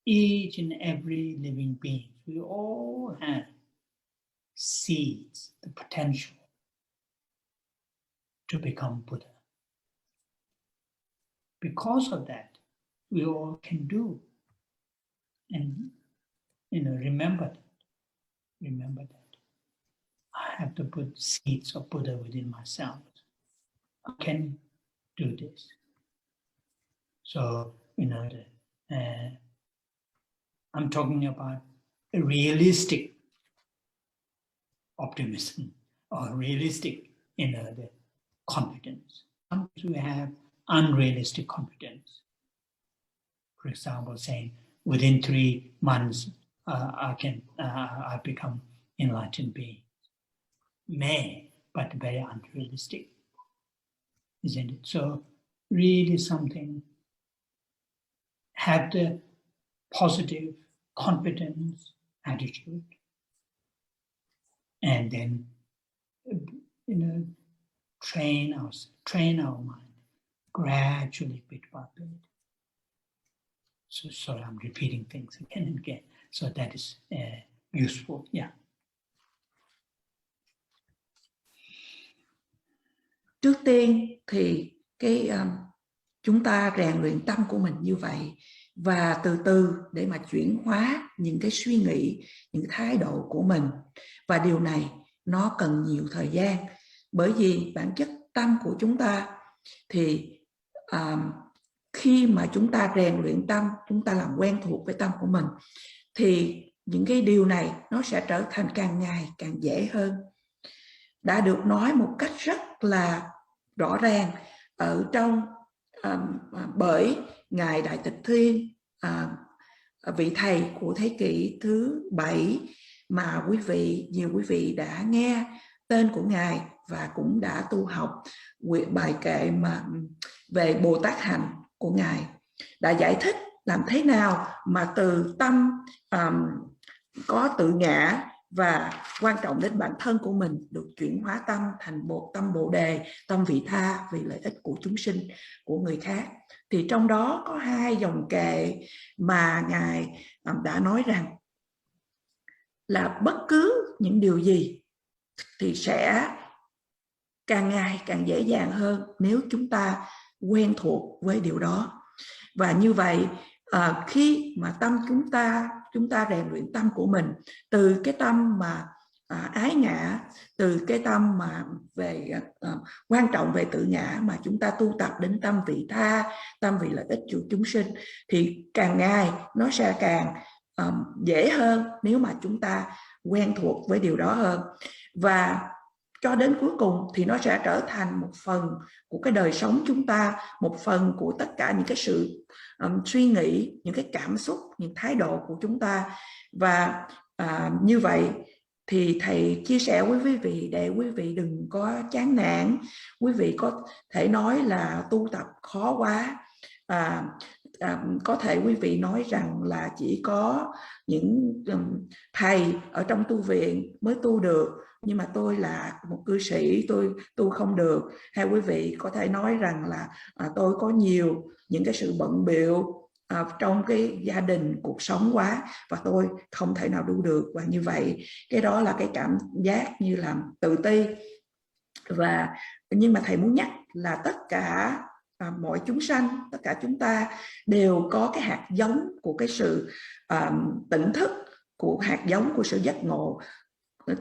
Each and every living being, we all have seeds, the potential to become Buddha. Because of that, we all can do. And remember that. Remember that. I have the seeds of Buddha within myself. I can do this. So, I'm talking about a realistic optimism or realistic, the confidence. Sometimes we have unrealistic confidence. For example, saying within 3 months I become enlightened being. May, but very unrealistic, isn't it? So really something, have the positive confidence attitude, and then train our mind gradually, bit by bit. So sorry, I'm repeating things again and again. So that is useful. Yeah. Trước tiên thì chúng ta rèn luyện tâm của mình như vậy, và từ từ để mà chuyển hóa những cái suy nghĩ, những thái độ của mình. Và điều này nó cần nhiều thời gian, bởi vì bản chất tâm của chúng ta thì khi mà chúng ta rèn luyện tâm, chúng ta làm quen thuộc với tâm của mình, thì những cái điều này nó sẽ trở thành càng ngày càng dễ hơn. Đã được nói một cách rất là rõ ràng ở trong bởi Ngài Đại Tịch Thiên, vị thầy của thế kỷ thứ 7 mà nhiều quý vị đã nghe tên của Ngài và cũng đã tu học bài kệ mà về Bồ Tát Hạnh của Ngài, đã giải thích làm thế nào mà từ tâm có tự ngã và quan trọng đến bản thân của mình được chuyển hóa tâm thành tâm Bồ Đề, tâm vị tha vì lợi ích của chúng sinh, của người khác. Thì trong đó có 2 dòng kệ mà Ngài đã nói rằng là bất cứ những điều gì thì sẽ càng ngày càng dễ dàng hơn nếu chúng ta quen thuộc với điều đó. Và như vậy khi mà tâm chúng ta rèn luyện tâm của mình từ cái tâm mà ái ngã, từ cái tâm mà về quan trọng về tự ngã, mà chúng ta tu tập đến tâm vị tha, tâm vì lợi ích của chúng sinh, thì càng ngày nó sẽ càng dễ hơn nếu mà chúng ta quen thuộc với điều đó hơn. Và cho đến cuối cùng thì nó sẽ trở thành một phần của cái đời sống chúng ta, một phần của tất cả những cái sự suy nghĩ, những cái cảm xúc, những thái độ của chúng ta. Và như vậy thì thầy chia sẻ với quý vị để quý vị đừng có chán nản. Quý vị có thể nói là tu tập khó quá, có thể quý vị nói rằng là chỉ có những thầy ở trong tu viện mới tu được, nhưng mà tôi là một cư sĩ, tôi tu không được. Hay quý vị có thể nói rằng là tôi có nhiều những cái sự bận bịu trong cái gia đình, cuộc sống quá, và tôi không thể nào tu được. Và như vậy cái đó là cái cảm giác như là tự ti. Nhưng mà thầy muốn nhắc là tất cả mọi chúng sanh, tất cả chúng ta đều có cái hạt giống của cái sự tỉnh thức, của hạt giống của sự giác ngộ.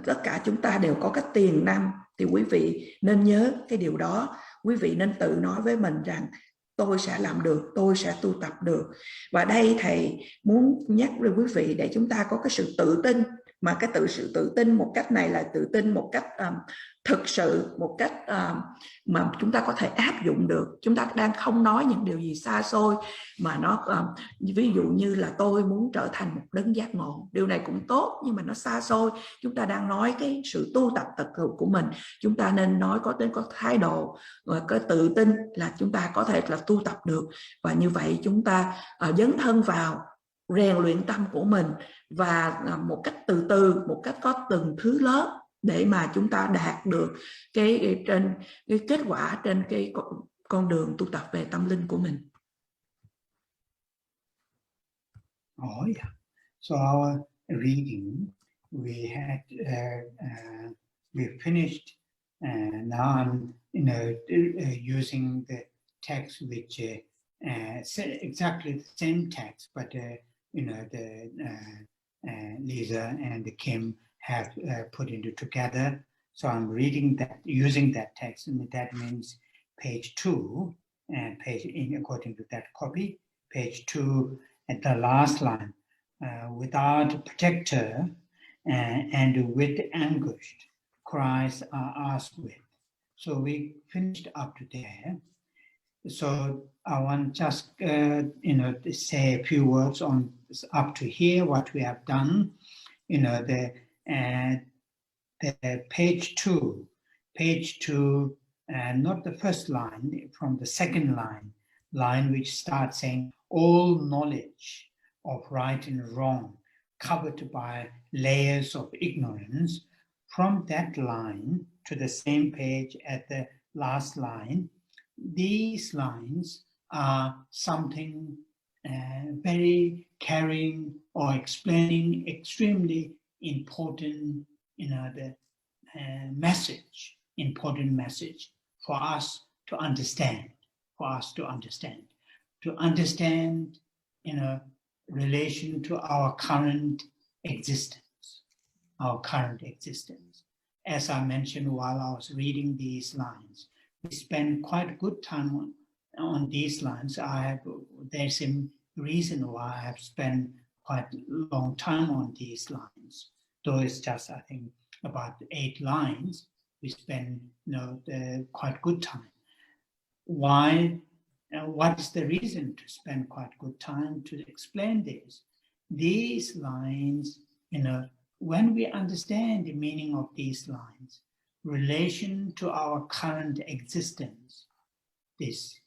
Tất cả chúng ta đều có cái tiềm năng, thì quý vị nên nhớ cái điều đó. Quý vị nên tự nói với mình rằng tôi sẽ làm được, tôi sẽ tu tập được. Và đây thầy muốn nhắc với quý vị để chúng ta có cái sự tự tin, mà cái sự tự tin một cách này là tự tin một cách thực sự, một cách mà chúng ta có thể áp dụng được. Chúng ta đang không nói những điều gì xa xôi, mà nó ví dụ như là tôi muốn trở thành một đấng giác ngộ, điều này cũng tốt, nhưng mà nó xa xôi. Chúng ta đang nói cái sự tu tập thực sự của mình. Chúng ta nên nói có thái độ và có tự tin là chúng ta có thể là tu tập được. Và như vậy chúng ta dấn thân vào rèn luyện tâm của mình, và một cách từ từ, một cách có từng thứ lớp, để mà chúng ta đạt được cái kết quả trên cái con đường tu tập về tâm linh của mình. Oh yeah. So our reading, we finished. Now I'm using the text which exactly the same text, but Lisa and Kim have put into together. So I'm reading that, using that text, and that means page 2, and according to that copy, page 2 at the last line, without a protector and with anguish, cries are asked with. So we finished up to there. So I want just to say a few words on up to here, what we have done. The page 2, not the first line, from the second line which starts saying, all knowledge of right and wrong covered by layers of ignorance. From that line to the same page at the last line, these lines are something very carrying or explaining extremely important, the important message for us to understand, relation to our current existence. As I mentioned while I was reading these lines, we spend quite a good time on these lines. There's a reason why I have spent quite a long time on these lines. Though it's just, I think, about 8 lines, we spend quite good time. Why? What is the reason to spend quite good time to explain this? These lines, when we understand the meaning of these lines, relation to our current existence, this,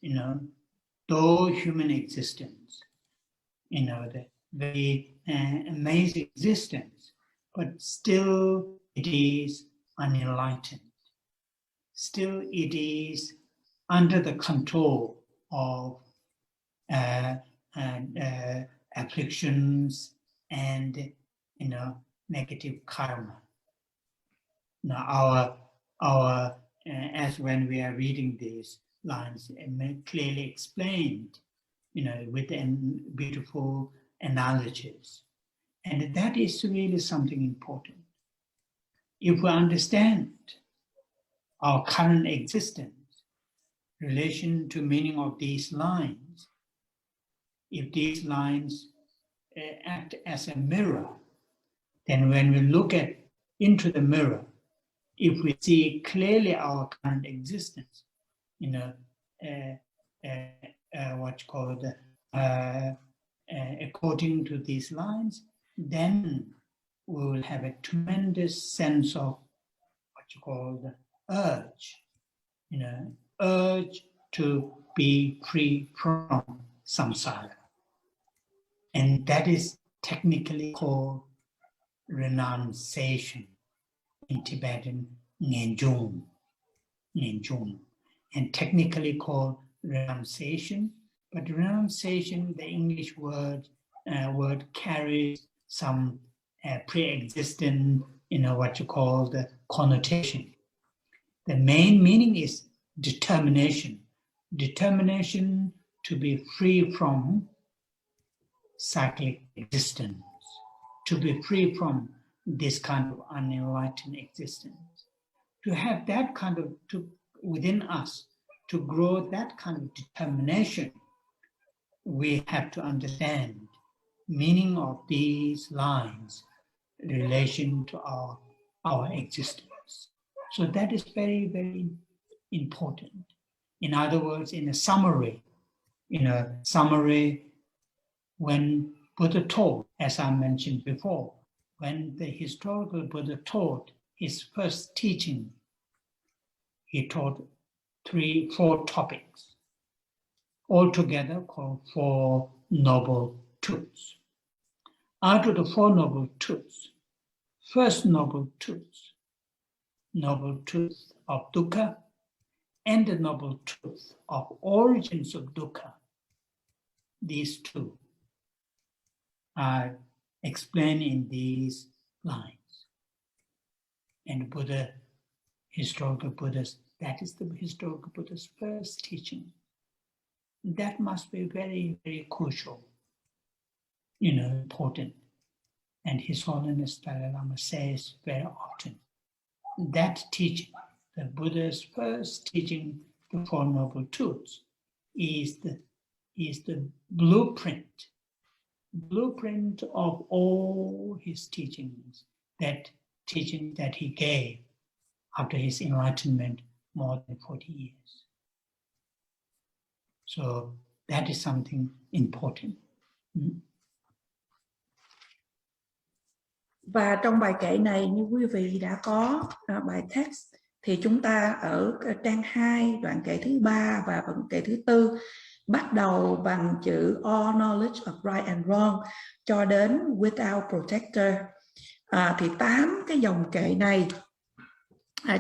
though human existence, the very amazing existence, but still it is unenlightened. Still it is under the control of afflictions and negative karma. Now our as when we are reading these lines, it clearly explained with beautiful analogies. And that is really something important. If we understand our current existence, relation to meaning of these lines, if these lines act as a mirror, then when we look into the mirror, if we see clearly our current existence, what's called according to these lines, then we will have a tremendous sense of what you call the urge to be free from samsara. And that is technically called renunciation, in Tibetan, Ngenjung, and technically called renunciation. But renunciation, the English word carries some pre-existent, what you call the connotation. The main meaning is determination to be free from cyclic existence, to be free from this kind of unenlightened existence. To have that kind of, within us, to grow that kind of determination, we have to understand meaning of these lines in relation to our existence. So that is very, very important. In other words, in a summary, when Buddha taught, as I mentioned before, when the historical Buddha taught his first teaching, he taught 4 topics, altogether called 4 Noble Truths. Out of the 4 Noble Truths, first Noble Truth of dukkha, and the Noble Truth of origins of dukkha, these 2 are explained in these lines. And Buddha, historical Buddhas, that is the historical Buddha's first teaching. That must be very, very crucial, important. And His Holiness Dalai Lama says very often, that teaching, the Buddha's first teaching, the 4 Noble Truths, is the blueprint of all his teachings, that teaching that he gave after his enlightenment more than 40 years. So that is something important. Và trong bài kệ này, như quý vị đã có bài text, thì chúng ta ở trang 2, đoạn kệ thứ 3 và đoạn kệ thứ 4 bắt đầu bằng chữ all knowledge of right and wrong cho đến without protector. Thì 8 cái dòng kệ này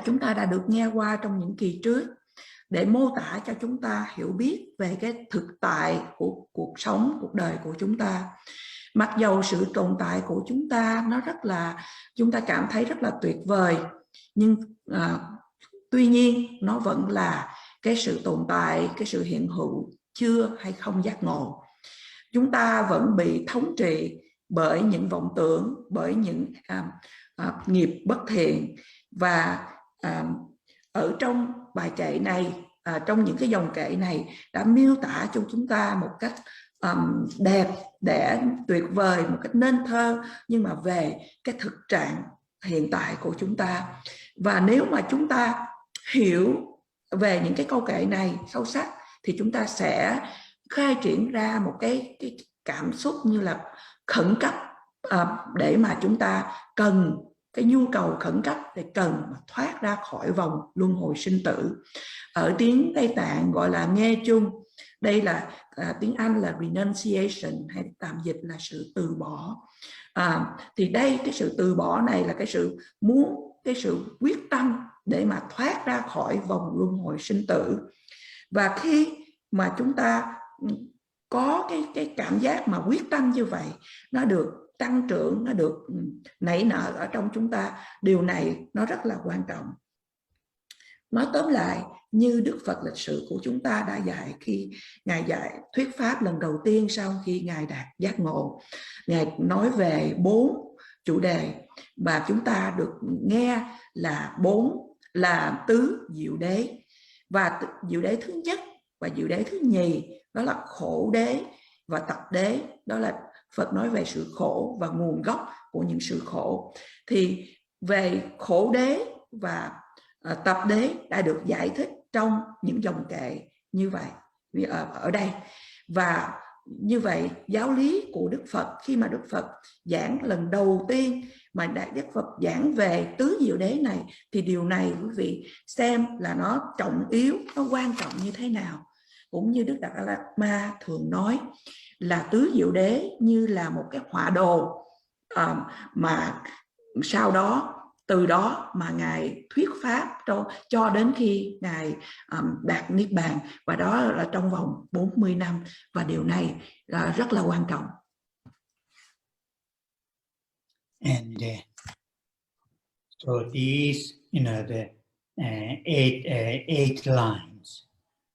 chúng ta đã được nghe qua trong những kỳ trước để mô tả cho chúng ta hiểu biết về cái thực tại của cuộc sống, cuộc đời của chúng ta. Mặc dầu sự tồn tại của chúng ta chúng ta cảm thấy rất là tuyệt vời, nhưng tuy nhiên nó vẫn là cái sự tồn tại, cái sự hiện hữu chưa hay không giác ngộ. Chúng ta vẫn bị thống trị bởi những vọng tưởng, bởi những nghiệp bất thiện. Và ở trong bài kệ này, trong những cái dòng kệ này đã miêu tả cho chúng ta một cách đẹp đẽ, tuyệt vời, một cách nên thơ, nhưng mà về cái thực trạng hiện tại của chúng ta. Và nếu mà chúng ta hiểu về những cái câu kệ này sâu sắc thì chúng ta sẽ khai triển ra một cái cảm xúc như là khẩn cấp, để mà chúng ta cần, cái nhu cầu khẩn cấp để cần mà thoát ra khỏi vòng luân hồi sinh tử. Ở tiếng Tây Tạng gọi là nghe chung. Đây là tiếng Anh là renunciation, hay tạm dịch là sự từ bỏ. Thì đây, cái sự từ bỏ này là cái sự muốn, cái sự quyết tâm để mà thoát ra khỏi vòng luân hồi sinh tử. Và khi mà chúng ta có cái cảm giác mà quyết tâm như vậy, nó được tăng trưởng, nó được nảy nở ở trong chúng ta, điều này nó rất là quan trọng. Nói tóm lại, như Đức Phật lịch sử của chúng ta đã dạy khi Ngài dạy thuyết pháp lần đầu tiên sau khi Ngài đạt giác ngộ. Ngài nói về 4 chủ đề mà chúng ta được nghe là 4 là tứ diệu đế. Và diệu đế thứ nhất và diệu đế thứ nhì đó là khổ đế và tập đế. Đó là Phật nói về sự khổ và nguồn gốc của những sự khổ. Thì về khổ đế và tập đế đã được giải thích trong những dòng kệ như vậy ở đây. Và như vậy giáo lý của Đức Phật, khi mà Đức Phật giảng lần đầu tiên mà Đức Phật giảng về tứ diệu đế này, thì điều này quý vị xem là nó trọng yếu, nó quan trọng như thế nào. Cũng như Đức Đạt Lai Lạt Ma thường nói là tứ diệu đế như là một cái họa đồ mà sau đó từ đó mà Ngài thuyết pháp cho đến khi Ngài đạt Niết Bàn, và đó là trong vòng 40 năm, và điều này rất là quan trọng. And so these, the eight lines,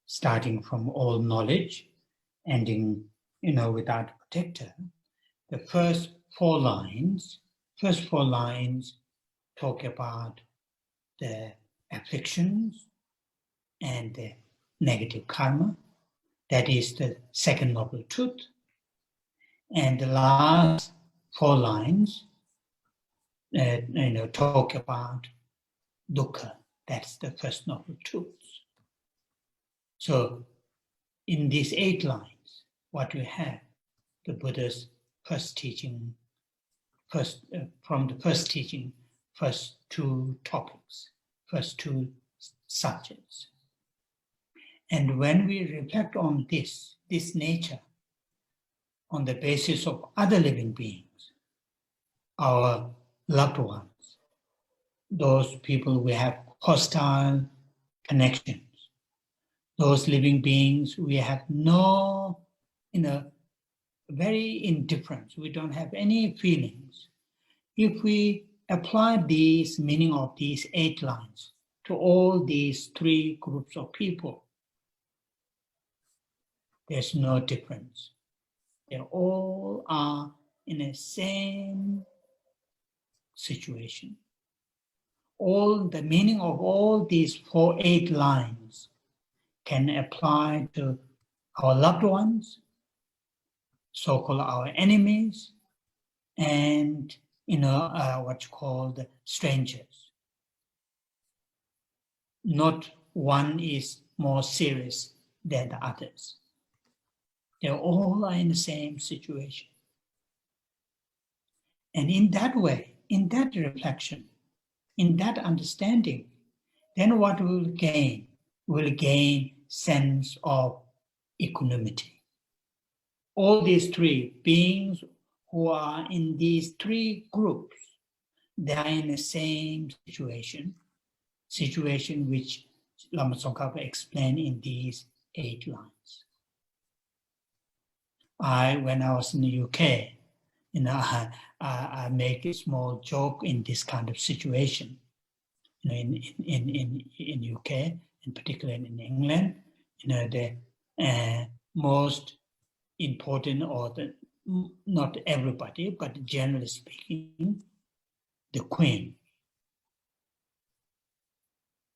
starting from all knowledge, ending, without a protector. The first four lines talk about the afflictions and the negative karma. That is the second noble truth. And the last four lines, talk about dukkha. That's the first noble truth. So in these 8 lines, what we have, the Buddha's first teaching, from the first teaching, first 2 topics, first 2 subjects. And when we reflect on this nature, on the basis of other living beings, our loved ones, those people we have hostile connections, those living beings we have no, very indifference, we don't have any feelings. If we apply these meaning of these 8 lines to all these 3 groups of people, there's no difference. They all are in the same situation. All the meaning of all these 8 lines can apply to our loved ones, so-called our enemies, and what you call the strangers. Not one is more serious than the others. They all are in the same situation. And in that way, in that reflection, in that understanding, then what we will gain sense of equanimity. All these 3 beings who are in these 3 groups, they are in the same situation which Lama Tsongkhapa explained in these 8 lines. When I was in the UK, I make a small joke in this kind of situation. In UK, in particular in England, the most important, or not everybody, but generally speaking, the Queen.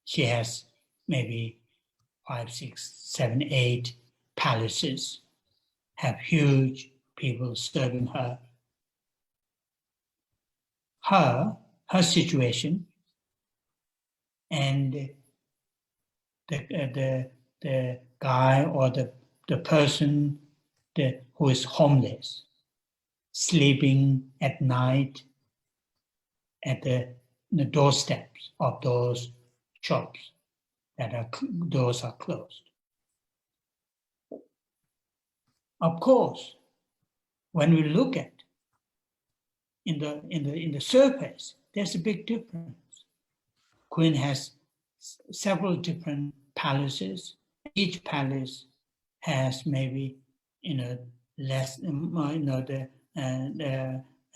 She has maybe 5, 6, 7, 8 palaces, have huge people serving her. Her situation, and the guy or the person who is homeless, sleeping at night at the doorsteps of those shops doors are closed. Of course, when we look at in the surface, there's a big difference. Queen has several different palaces. Each palace has maybe less,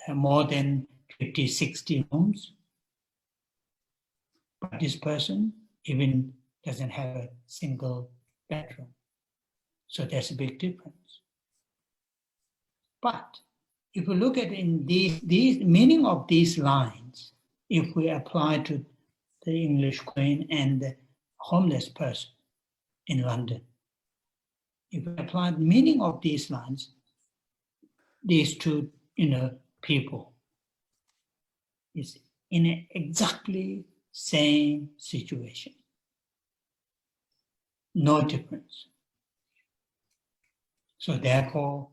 more than 50, 60 rooms. But this person, even doesn't have a single bedroom. So there's a big difference. But if we look at in these meaning of these lines, if we apply to the English Queen and the homeless person in London, if we apply the meaning of these lines, these two, people is in an exactly same situation. No difference. So therefore,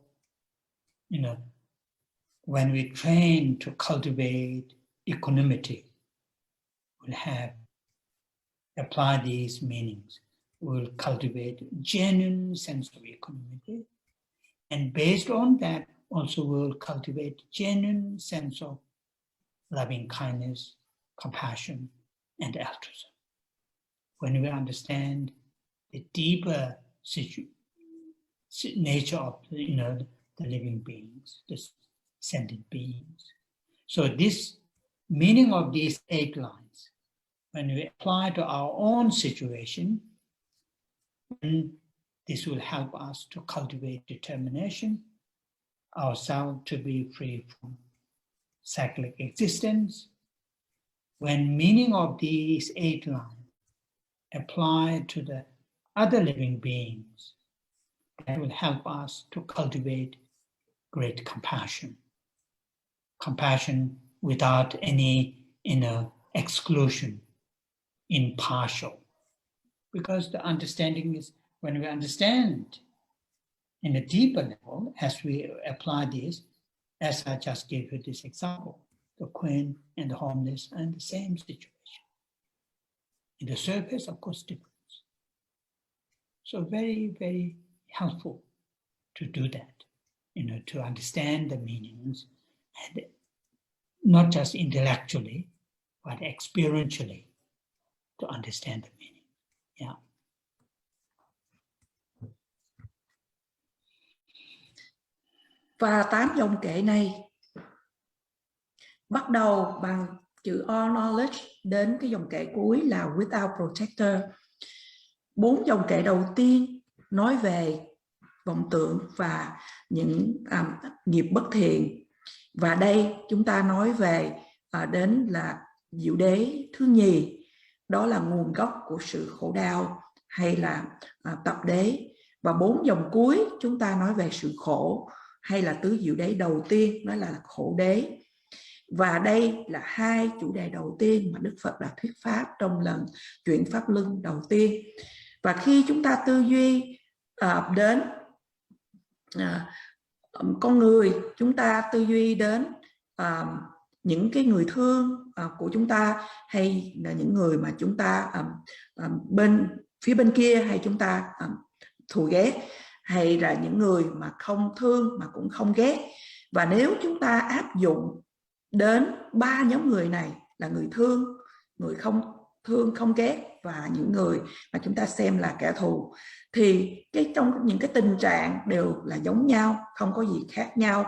when we train to cultivate equanimity, we'll apply these meanings. We'll cultivate genuine sense of equanimity. And based on that, also we'll cultivate genuine sense of loving kindness, compassion, and altruism. When we understand the deeper nature of the living beings, the sentient beings. So this meaning of these 8 lines, when we apply to our own situation, this will help us to cultivate determination, ourselves to be free from cyclic existence. When meaning of these 8 lines apply to the other living beings, that will help us to cultivate great compassion. Compassion without any exclusion, impartial. Because the understanding is, when we understand in a deeper level, as we apply this, as I just gave you this example, the Queen and the homeless are in the same situation. In the surface, of course, difference. So very, very helpful to do that, to understand the meanings, and not just intellectually, but experientially to understand the meaning. Yeah. Và 8 dòng kệ này bắt đầu bằng chữ all knowledge đến cái dòng kệ cuối là without protector. 4 dòng kệ đầu tiên nói về vọng tưởng và những nghiệp bất thiện. Và đây chúng ta nói về đến là diệu đế thứ nhì, đó là nguồn gốc của sự khổ đau hay là tập đế. Và 4 dòng cuối chúng ta nói về sự khổ hay là tứ diệu đế đầu tiên, đó là khổ đế. Và đây là 2 chủ đề đầu tiên mà Đức Phật đã thuyết pháp trong lần chuyển pháp luân đầu tiên. Và khi chúng ta tư duy đến con người, chúng ta tư duy đến những cái người thương của chúng ta, hay là những người mà chúng ta phía bên kia hay chúng ta thù ghét, hay là những người mà không thương mà cũng không ghét. Và nếu chúng ta áp dụng đến 3 nhóm người này là người thương, người không thương không ghét và những người mà chúng ta xem là kẻ thù, thì trong những cái tình trạng đều là giống nhau, không có gì khác nhau.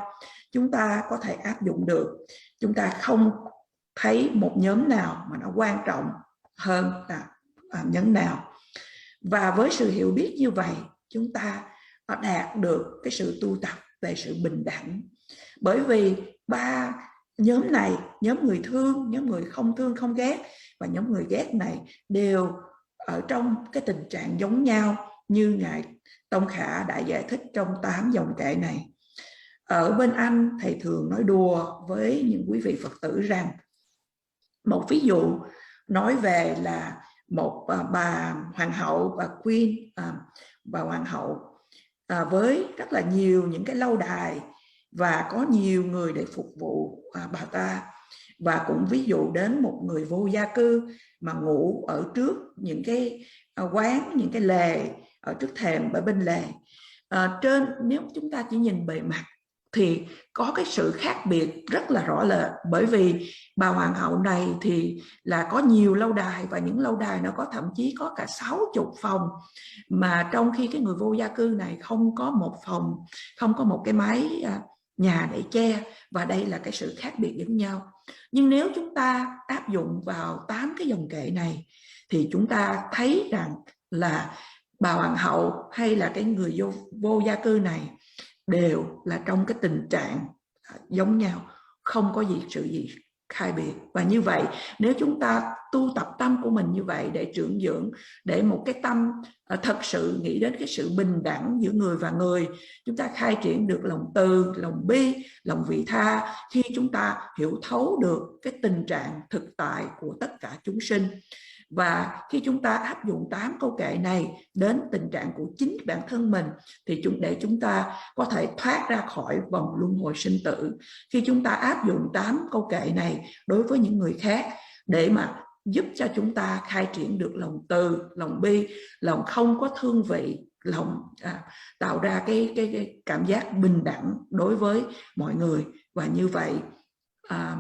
Chúng ta có thể áp dụng được. Chúng ta không thấy một nhóm nào mà nó quan trọng hơn là nhóm nào. Và với sự hiểu biết như vậy, chúng ta đạt được cái sự tu tập về sự bình đẳng. Bởi vì 3 nhóm này, nhóm người thương, nhóm người không thương không ghét và nhóm người ghét này đều ở trong cái tình trạng giống nhau như Ngài Tông Khả đã giải thích trong 8 dòng kệ này. Ở bên Anh, thầy thường nói đùa với những quý vị Phật tử rằng, một ví dụ nói về là một bà hoàng hậu, bà Queen, bà hoàng hậu với rất là nhiều những cái lâu đài và có nhiều người để phục vụ bà ta. Và cũng ví dụ đến một người vô gia cư mà ngủ ở trước những cái quán, những cái lề, ở trước thềm, ở bên lề. Nếu chúng ta chỉ nhìn bề mặt thì có cái sự khác biệt rất là rõ rệt, bởi vì bà hoàng hậu này thì là có nhiều lâu đài và những lâu đài nó có thậm chí có cả 60 phòng, mà trong khi cái người vô gia cư này không có một phòng, không có một cái mái nhà để che. Và đây là cái sự khác biệt giống nhau. Nhưng nếu chúng ta áp dụng vào 8 cái dòng kệ này thì chúng ta thấy rằng là bà hoàng hậu hay là cái người vô gia cư này đều là trong cái tình trạng giống nhau, không có sự gì khai biệt. Và như vậy nếu chúng ta tu tập tâm của mình như vậy để trưởng dưỡng, để một cái tâm thật sự nghĩ đến cái sự bình đẳng giữa người và người, chúng ta khai triển được lòng từ, lòng bi, lòng vị tha, khi chúng ta hiểu thấu được cái tình trạng thực tại của tất cả chúng sinh. Và khi chúng ta áp dụng 8 câu kệ này đến tình trạng của chính bản thân mình thì để chúng ta có thể thoát ra khỏi vòng luân hồi sinh tử. Khi chúng ta áp dụng 8 câu kệ này đối với những người khác để mà giúp cho chúng ta khai triển được lòng từ, lòng bi, lòng không có thương vị, lòng tạo ra cái cảm giác bình đẳng đối với mọi người. Và như vậy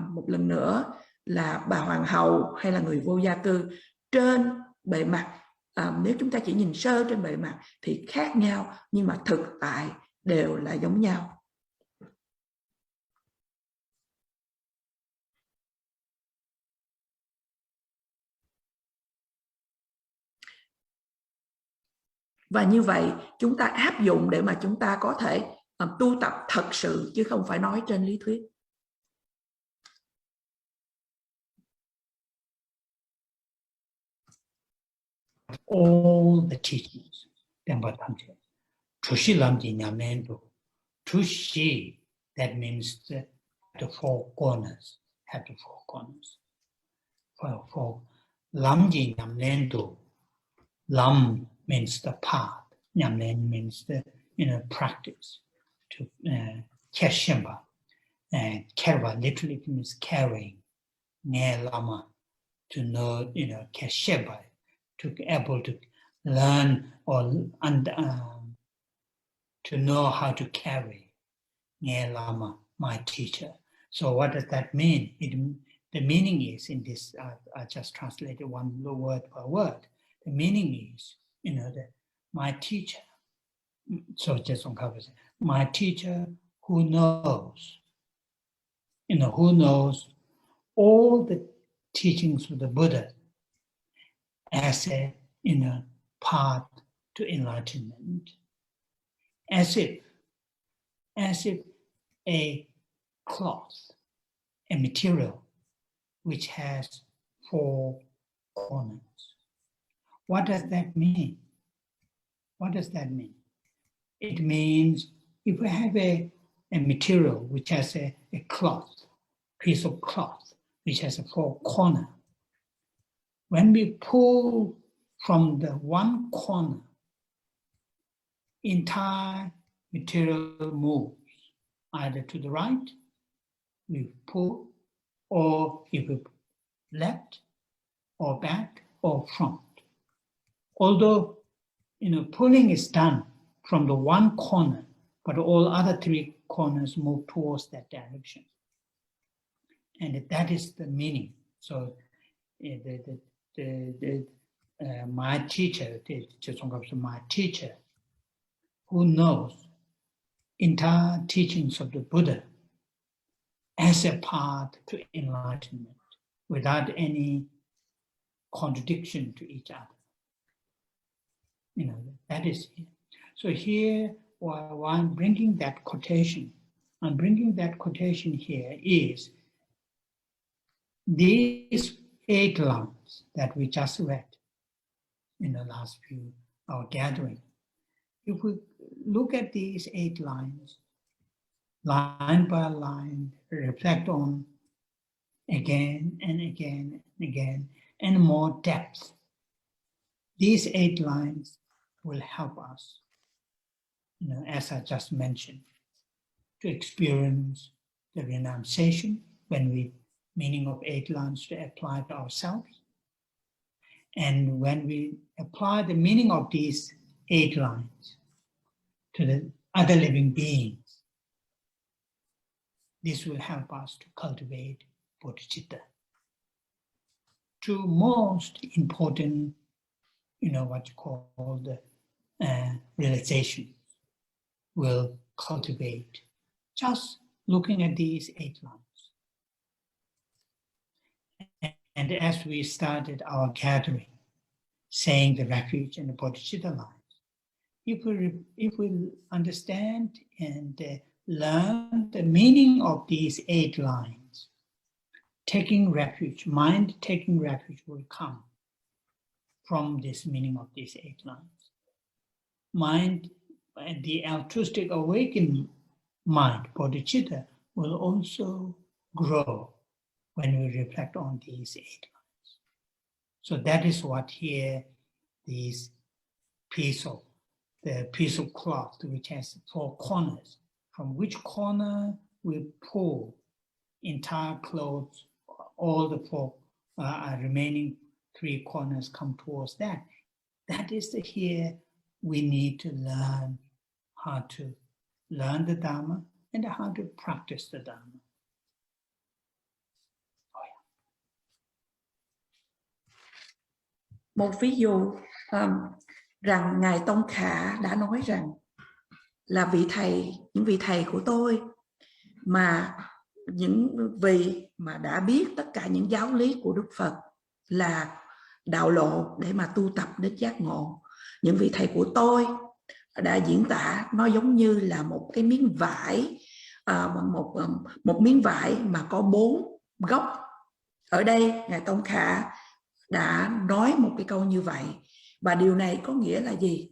một lần nữa là bà hoàng hậu hay là người vô gia cư trên bề mặt, nếu chúng ta chỉ nhìn sơ trên bề mặt thì khác nhau, nhưng mà thực tại đều là giống nhau. Và như vậy chúng ta áp dụng để mà chúng ta có thể tu tập thật sự, chứ không phải nói trên lý thuyết. All the teachings, Tenpa Tamche, Trushi Lamji Nyamendo, Trushi, that means the four corners, have the four corners. For Lamji Nyamendo, Lam means the path, Nyamlen means the practice. To Keshimba, Kerwa literally means carrying, Ne Lama, to know, Keshimba, to be able to learn or to know how to carry. Nye Lama, my teacher. So what does that mean? The meaning is in this, I just translated one word per word. The meaning is, my teacher. So just on cover, my teacher who knows, who knows all the teachings of the Buddha as a path to enlightenment, as if a cloth, a material which has four corners. What does that mean? What does that mean? It means if we have a material which has a cloth, piece of cloth, which has a four corner, when we pull from the one corner, entire material moves either to the right, we pull, or if we left, or back, or front. Although, pulling is done from the one corner, but all other three corners move towards that direction. And that is the meaning. So my teacher, my teacher, who knows entire teachings of the Buddha as a path to enlightenment without any contradiction to each other. That is here. So here, while I'm bringing that quotation, here is these 8 lines that we just read in the last few, our gathering. If we look at these 8 lines, line by line, reflect on again and again and again, and more depth, these 8 lines will help us, as I just mentioned, to experience the renunciation when we meaning of 8 lines to apply to ourselves. And when we apply the meaning of these 8 lines to the other living beings, this will help us to cultivate bodhicitta. 2 most important, what you call the realization will cultivate just looking at these 8 lines. And as we started our gathering, saying the refuge and the bodhicitta lines, if we understand and learn the meaning of these 8 lines, taking refuge, mind taking refuge will come from this meaning of these 8 lines. Mind, and the altruistic awakened mind, bodhicitta, will also grow when we reflect on these 8 lines. So that is what here, these the piece of cloth which has 4 corners, from which corner we pull entire clothes, all the 4 remaining 3 corners come towards that. That is here we need to learn how to learn the Dharma and how to practice the Dharma. Một ví dụ rằng Ngài Tông Khả đã nói rằng là những vị thầy của tôi, mà những vị mà đã biết tất cả những giáo lý của Đức Phật là đạo lộ để mà tu tập đến giác ngộ. Những vị thầy của tôi đã diễn tả nó giống như là một cái miếng vải, một miếng vải mà có 4 góc. Ở đây Ngài Tông Khả đã nói một cái câu như vậy. Và điều này có nghĩa là gì?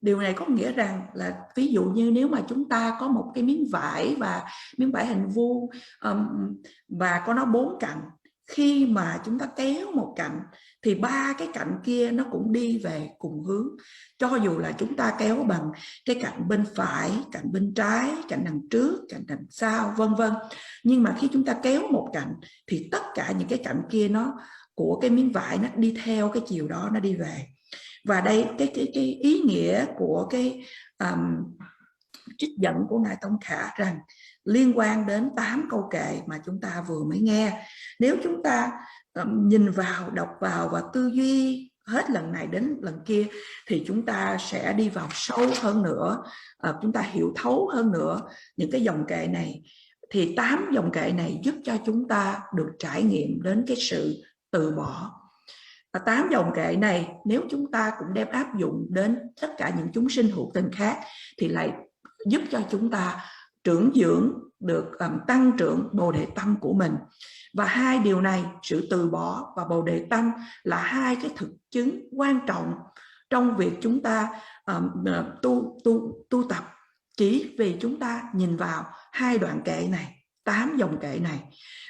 Điều này có nghĩa rằng là ví dụ như nếu mà chúng ta có một cái miếng vải và miếng vải hình vuông và có nó 4 cạnh, khi mà chúng ta kéo một cạnh thì 3 cái cạnh kia nó cũng đi về cùng hướng. Cho dù là chúng ta kéo bằng cái cạnh bên phải, cạnh bên trái, cạnh đằng trước, cạnh đằng sau, vân vân. Nhưng mà khi chúng ta kéo một cạnh thì tất cả những cái cạnh kia của cái miếng vải nó đi theo cái chiều đó, nó đi về. Và đây cái ý nghĩa của cái trích dẫn của Ngài Tông Khả rằng liên quan đến 8 câu kệ mà chúng ta vừa mới nghe. Nếu chúng ta nhìn vào, đọc vào và tư duy hết lần này đến lần kia thì chúng ta sẽ đi vào sâu hơn nữa, chúng ta hiểu thấu hơn nữa những cái dòng kệ này. Thì 8 dòng kệ này giúp cho chúng ta được trải nghiệm đến cái sự từ bỏ. 8 dòng kệ này nếu chúng ta cũng đem áp dụng đến tất cả những chúng sinh hữu tình khác thì lại giúp cho chúng ta trưởng dưỡng được, tăng trưởng bồ đề tâm của mình. Và 2 điều này, sự từ bỏ và bồ đề tâm, là 2 cái thực chứng quan trọng trong việc chúng ta tu tập. Chỉ vì chúng ta nhìn vào 2 đoạn kệ này, 8 dòng kệ này.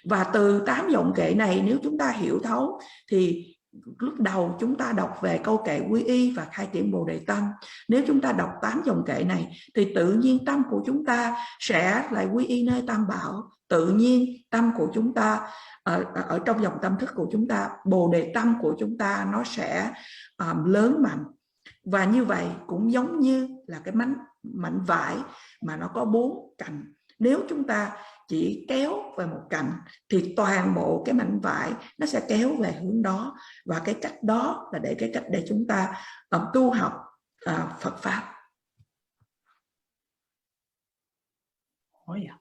Và từ 8 dòng kệ này nếu chúng ta hiểu thấu thì lúc đầu chúng ta đọc về câu kệ quy y và khai triển bồ đề tâm. Nếu chúng ta đọc 8 dòng kệ này thì tự nhiên tâm của chúng ta sẽ lại quy y nơi Tam Bảo. Tự nhiên tâm của chúng ta ở trong dòng tâm thức của chúng ta, bồ đề tâm của chúng ta nó sẽ lớn mạnh. Và như vậy cũng giống như là cái mảnh vải mà nó có 4 cạnh. Nếu chúng ta chỉ kéo về một cạnh thì toàn bộ cái mảnh vải nó sẽ kéo về hướng đó. Và cái cách đó là cái cách để chúng ta tu học Phật Pháp. Oh yeah.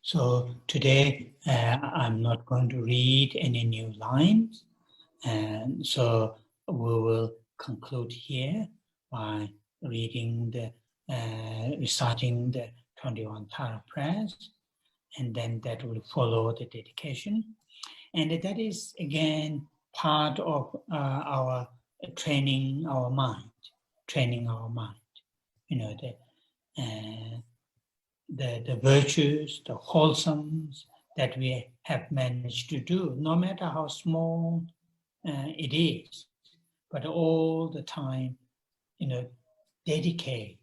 So today I'm not going to read any new lines, and so we will conclude here by reading reciting the 21 Tara prayers, and then that will follow the dedication. And that is again part of our training our mind. You know, the virtues, the wholesomes that we have managed to do, no matter how small it is, but all the time, you know, dedicate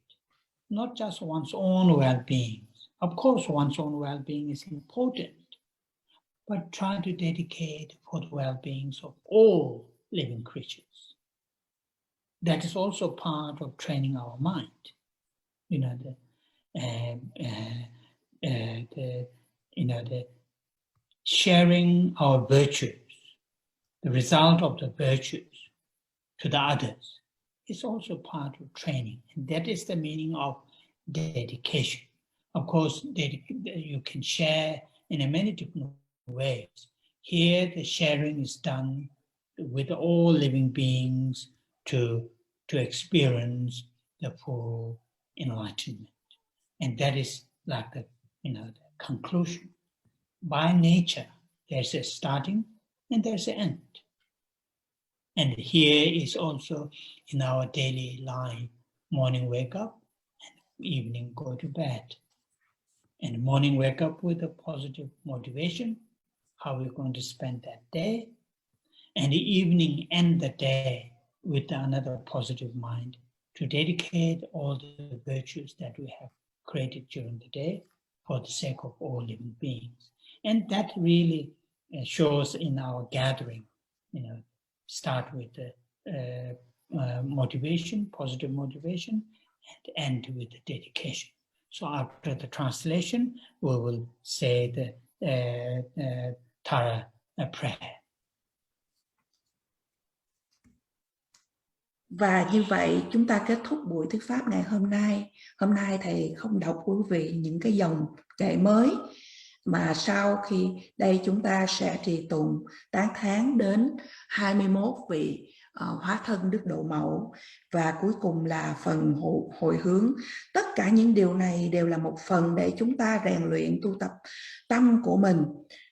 not just one's own well-being. Of course, one's own well-being is important, but try to dedicate for the well-beings of all living creatures. That is also part of training our mind. You know, the sharing our virtues, the result of the virtues to the others is also part of training, and that is the meaning of dedication. Of course, you can share in many different ways. Here the sharing is done with all living beings to experience the full enlightenment. And that is like the conclusion. By nature, there's a starting and there's an end. And here is also in our daily life, morning wake up and evening go to bed. And morning wake up with a positive motivation, how we're going to spend that day. And the evening end the day with another positive mind to dedicate all the virtues that we have created during the day for the sake of all living beings. And that really shows in our gathering, start with the motivation, positive motivation, and end with the dedication. So after the translation, we will say the Tara prayer. Và như vậy chúng ta kết thúc buổi thuyết pháp ngày hôm nay. Hôm nay thầy không đọc quý vị những cái dòng kệ mới, mà sau khi đây chúng ta sẽ trì tụng tán thán đến 21 vị hóa thân Đức Độ Mẫu, và cuối cùng là phần hồi hướng. Tất cả những điều này đều là một phần để chúng ta rèn luyện tu tập tâm của mình.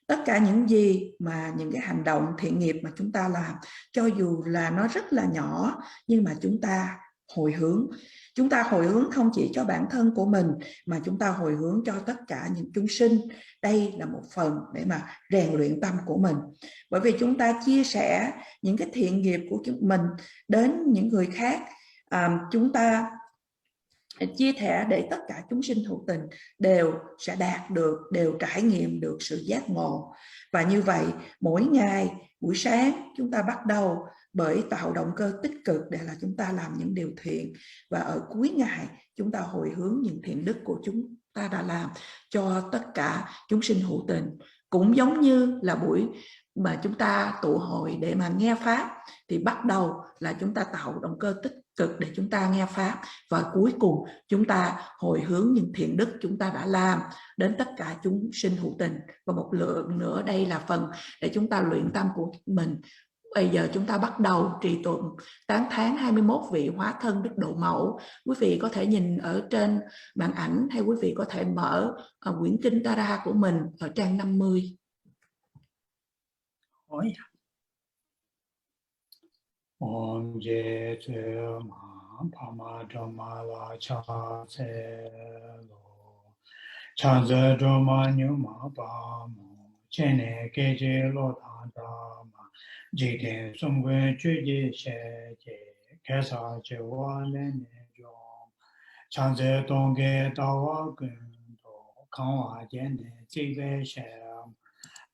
Tất cả những gì mà những cái hành động thiện nghiệp mà chúng ta làm, cho dù là nó rất là nhỏ, nhưng mà chúng ta hồi hướng. Chúng ta hồi hướng không chỉ cho bản thân của mình, mà chúng ta hồi hướng cho tất cả những chúng sinh. Đây là một phần để mà rèn luyện tâm của mình. Bởi vì chúng ta chia sẻ những cái thiện nghiệp của chúng mình đến những người khác, chúng ta chia sẻ để tất cả chúng sinh hữu tình đều sẽ đạt được, đều trải nghiệm được sự giác ngộ. Và như vậy mỗi ngày buổi sáng chúng ta bắt đầu bởi tạo động cơ tích cực để là chúng ta làm những điều thiện, và ở cuối ngày chúng ta hồi hướng những thiện đức của chúng ta đã làm cho tất cả chúng sinh hữu tình. Cũng giống như là buổi mà chúng ta tụ hội để mà nghe pháp, thì bắt đầu là chúng ta tạo động cơ tích cực để chúng ta nghe pháp, và cuối cùng chúng ta hồi hướng những thiện đức chúng ta đã làm đến tất cả chúng sinh hữu tình. Và một lượng nữa đây là phần để chúng ta luyện tâm của mình. Bây giờ chúng ta bắt đầu trì tụng tán thán 21 vị hóa thân Đức Độ Mẫu. Quý vị có thể nhìn ở trên màn ảnh, hay quý vị có thể mở quyển kinh Tara của mình ở trang 50. Hỏi Om je tse ma pama dhamma la cha se lo cha ze dhamma nyu ma pa mo che ne ke je lo ta dhamma ji de sum gwe chue je she je ke sa je wa le ne jo cha ze dong ge da wa gun do kan wa je ne ji ve she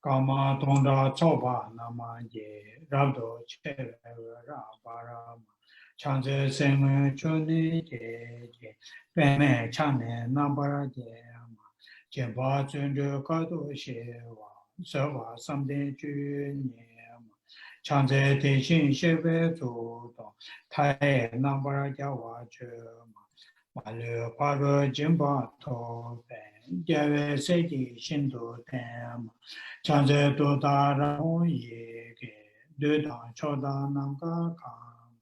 Kama Tonda Choba Nama Ye Rabdo Che Rabarama Chanze Seme Chuni Ye Peme Chane Nambara Ye Jeba Zundu Kato Shewa Sewa Samde Junyema Chanze Teshin Shebe Zudo Tai Nambara Jawa Chuma Malu Paro Jimba Tobe Jave Seti Shindu Tema Chanze Doda Rao Yege Dudan Choda Nanga Kam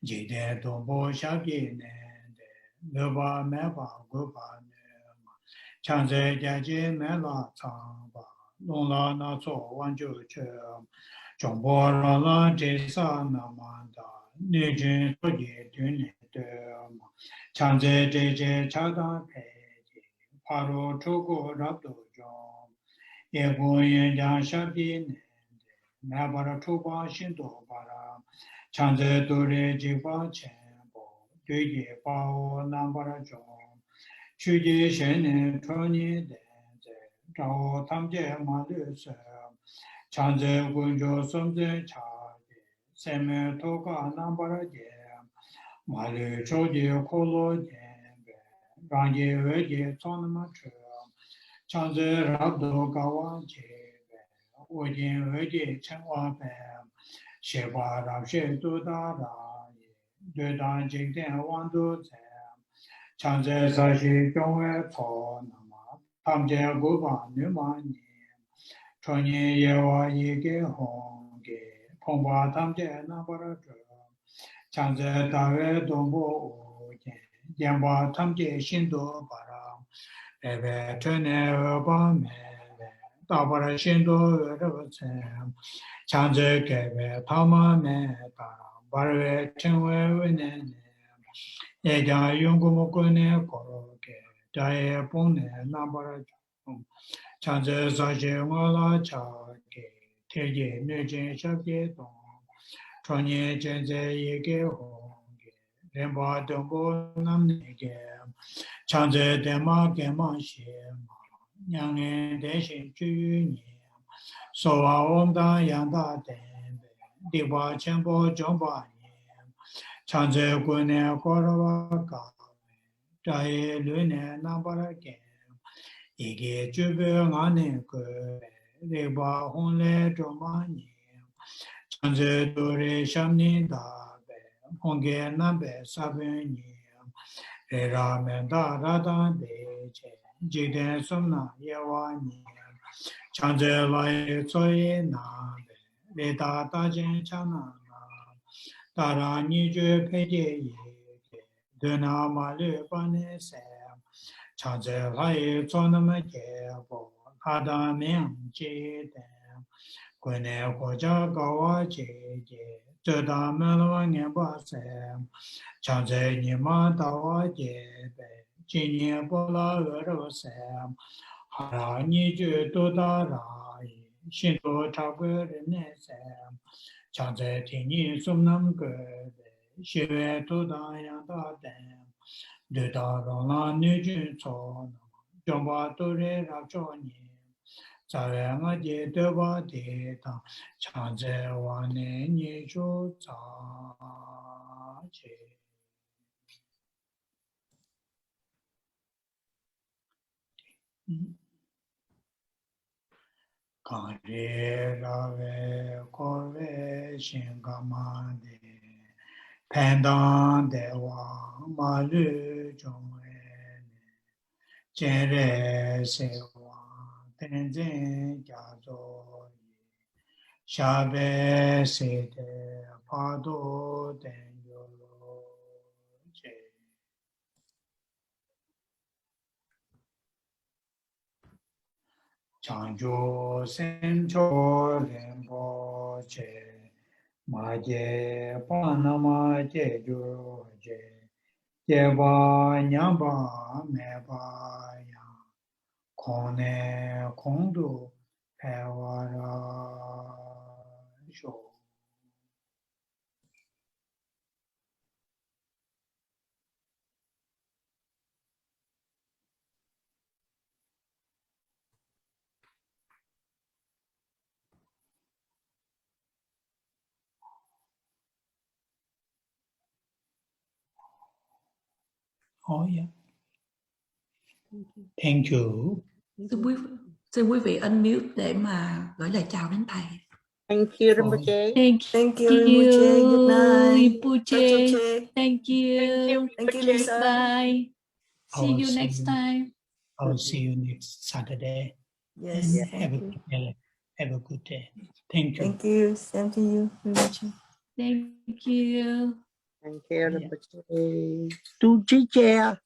Jide Dombo Shaki Nende Nuba Meba Guba Nema Chanze Jaji Mela Tamba Longla Naso Wanju Chum Chombo Rala Jesa Namanda Nijin Toji Dune Dema Chanze Jeje Chada Peji Paro Chogo Rabdo Jom Yego Yenja Shabi Nende Nabara Choba Shindo Bara Chanze Dore Jiba Chenbo Duye Bao Nambara Jom Chuji Shene Toni Denze Zhao Tamje Malu Sem Chanze Gunjo Somze Chage Seme Toka Nambara Jem Malu Choji Kolo Jembe Rangi Weji Tonama Chum Chanze Rabdo Gawa Jebe Ujin Weji Chenwa Pem Sheba Rabshe Duda Rai Dudan Jingden Wandu Zem Chanze Sashi Kyongwe Po Nama Tamje Guba Numa Nim Chonye yewa yege honge, pongpa tamche nambara zhe, chanze tawe dongbo ogen, yenpa tamche shindo para, ebe tene eba mele, tabara shindo ereba tsem, chanze kebe tama me tara, barwe tenwe wenene, eja yungu mukune koroke, daye pongne nambara zhe, chanze saje ngala chake, teje nejen shakye tong, chonye chenze yege honge, renpa dongbo namnege, chanze dema gema shema, nyangen deshin chuyu nye, sowa omda yanda tenbe, diwa chenpo jomba nye, chanze kune korwa kawe, daye lune nambara gen, 이게 주변 안에 그 레바 혼례 조만이 전제도레 샴니다 홍게 남베 사변이 레라멘다 라다 베제 지된 som나 예와니 전제와의 소에 나베 레다 다진 차나 따라니 주 폐제 드나마르 바네세 chanze lai zonama jebo, kada miyang je den, kune koja gawa je je, zeda melwa ngenpa sem, chanze nima dawa jebe, jinye bola ero sem, hara niju doda rai, shinto chakwe rene sem, chanze tingi sumnam gebe, shiwe doda yanda den, de da la ne jun so jong ba to re ra cho ni za re ma je de ba de ta chan ze wa ne ni ju za che ka re ra ve ko ve shin ga ma de Pendant de wa ma lu jong jen re se wa ten zen jia zo yi sha be se de pa do den yo che chang jo sen cho ren po che ma je pa na ma je jo je je ba nya ba me ba ya kong ne kong du pe wa ra sho oh yeah thank you Xin quý vị unmute để mà gửi lời chào đến thầy. Thank you, Rinpoche. Thank you, Rinpoche. Good night. Rinpoche. Thank you. Thank you, Lisa. Bye. See I'll you see next you. time. I'll see you next Saturday. Yes. And Thank you. have a good day. Thank you. Thank you. Same to you, Rinpoche. Thank you. Thank you, Rinpoche. Tu chi che.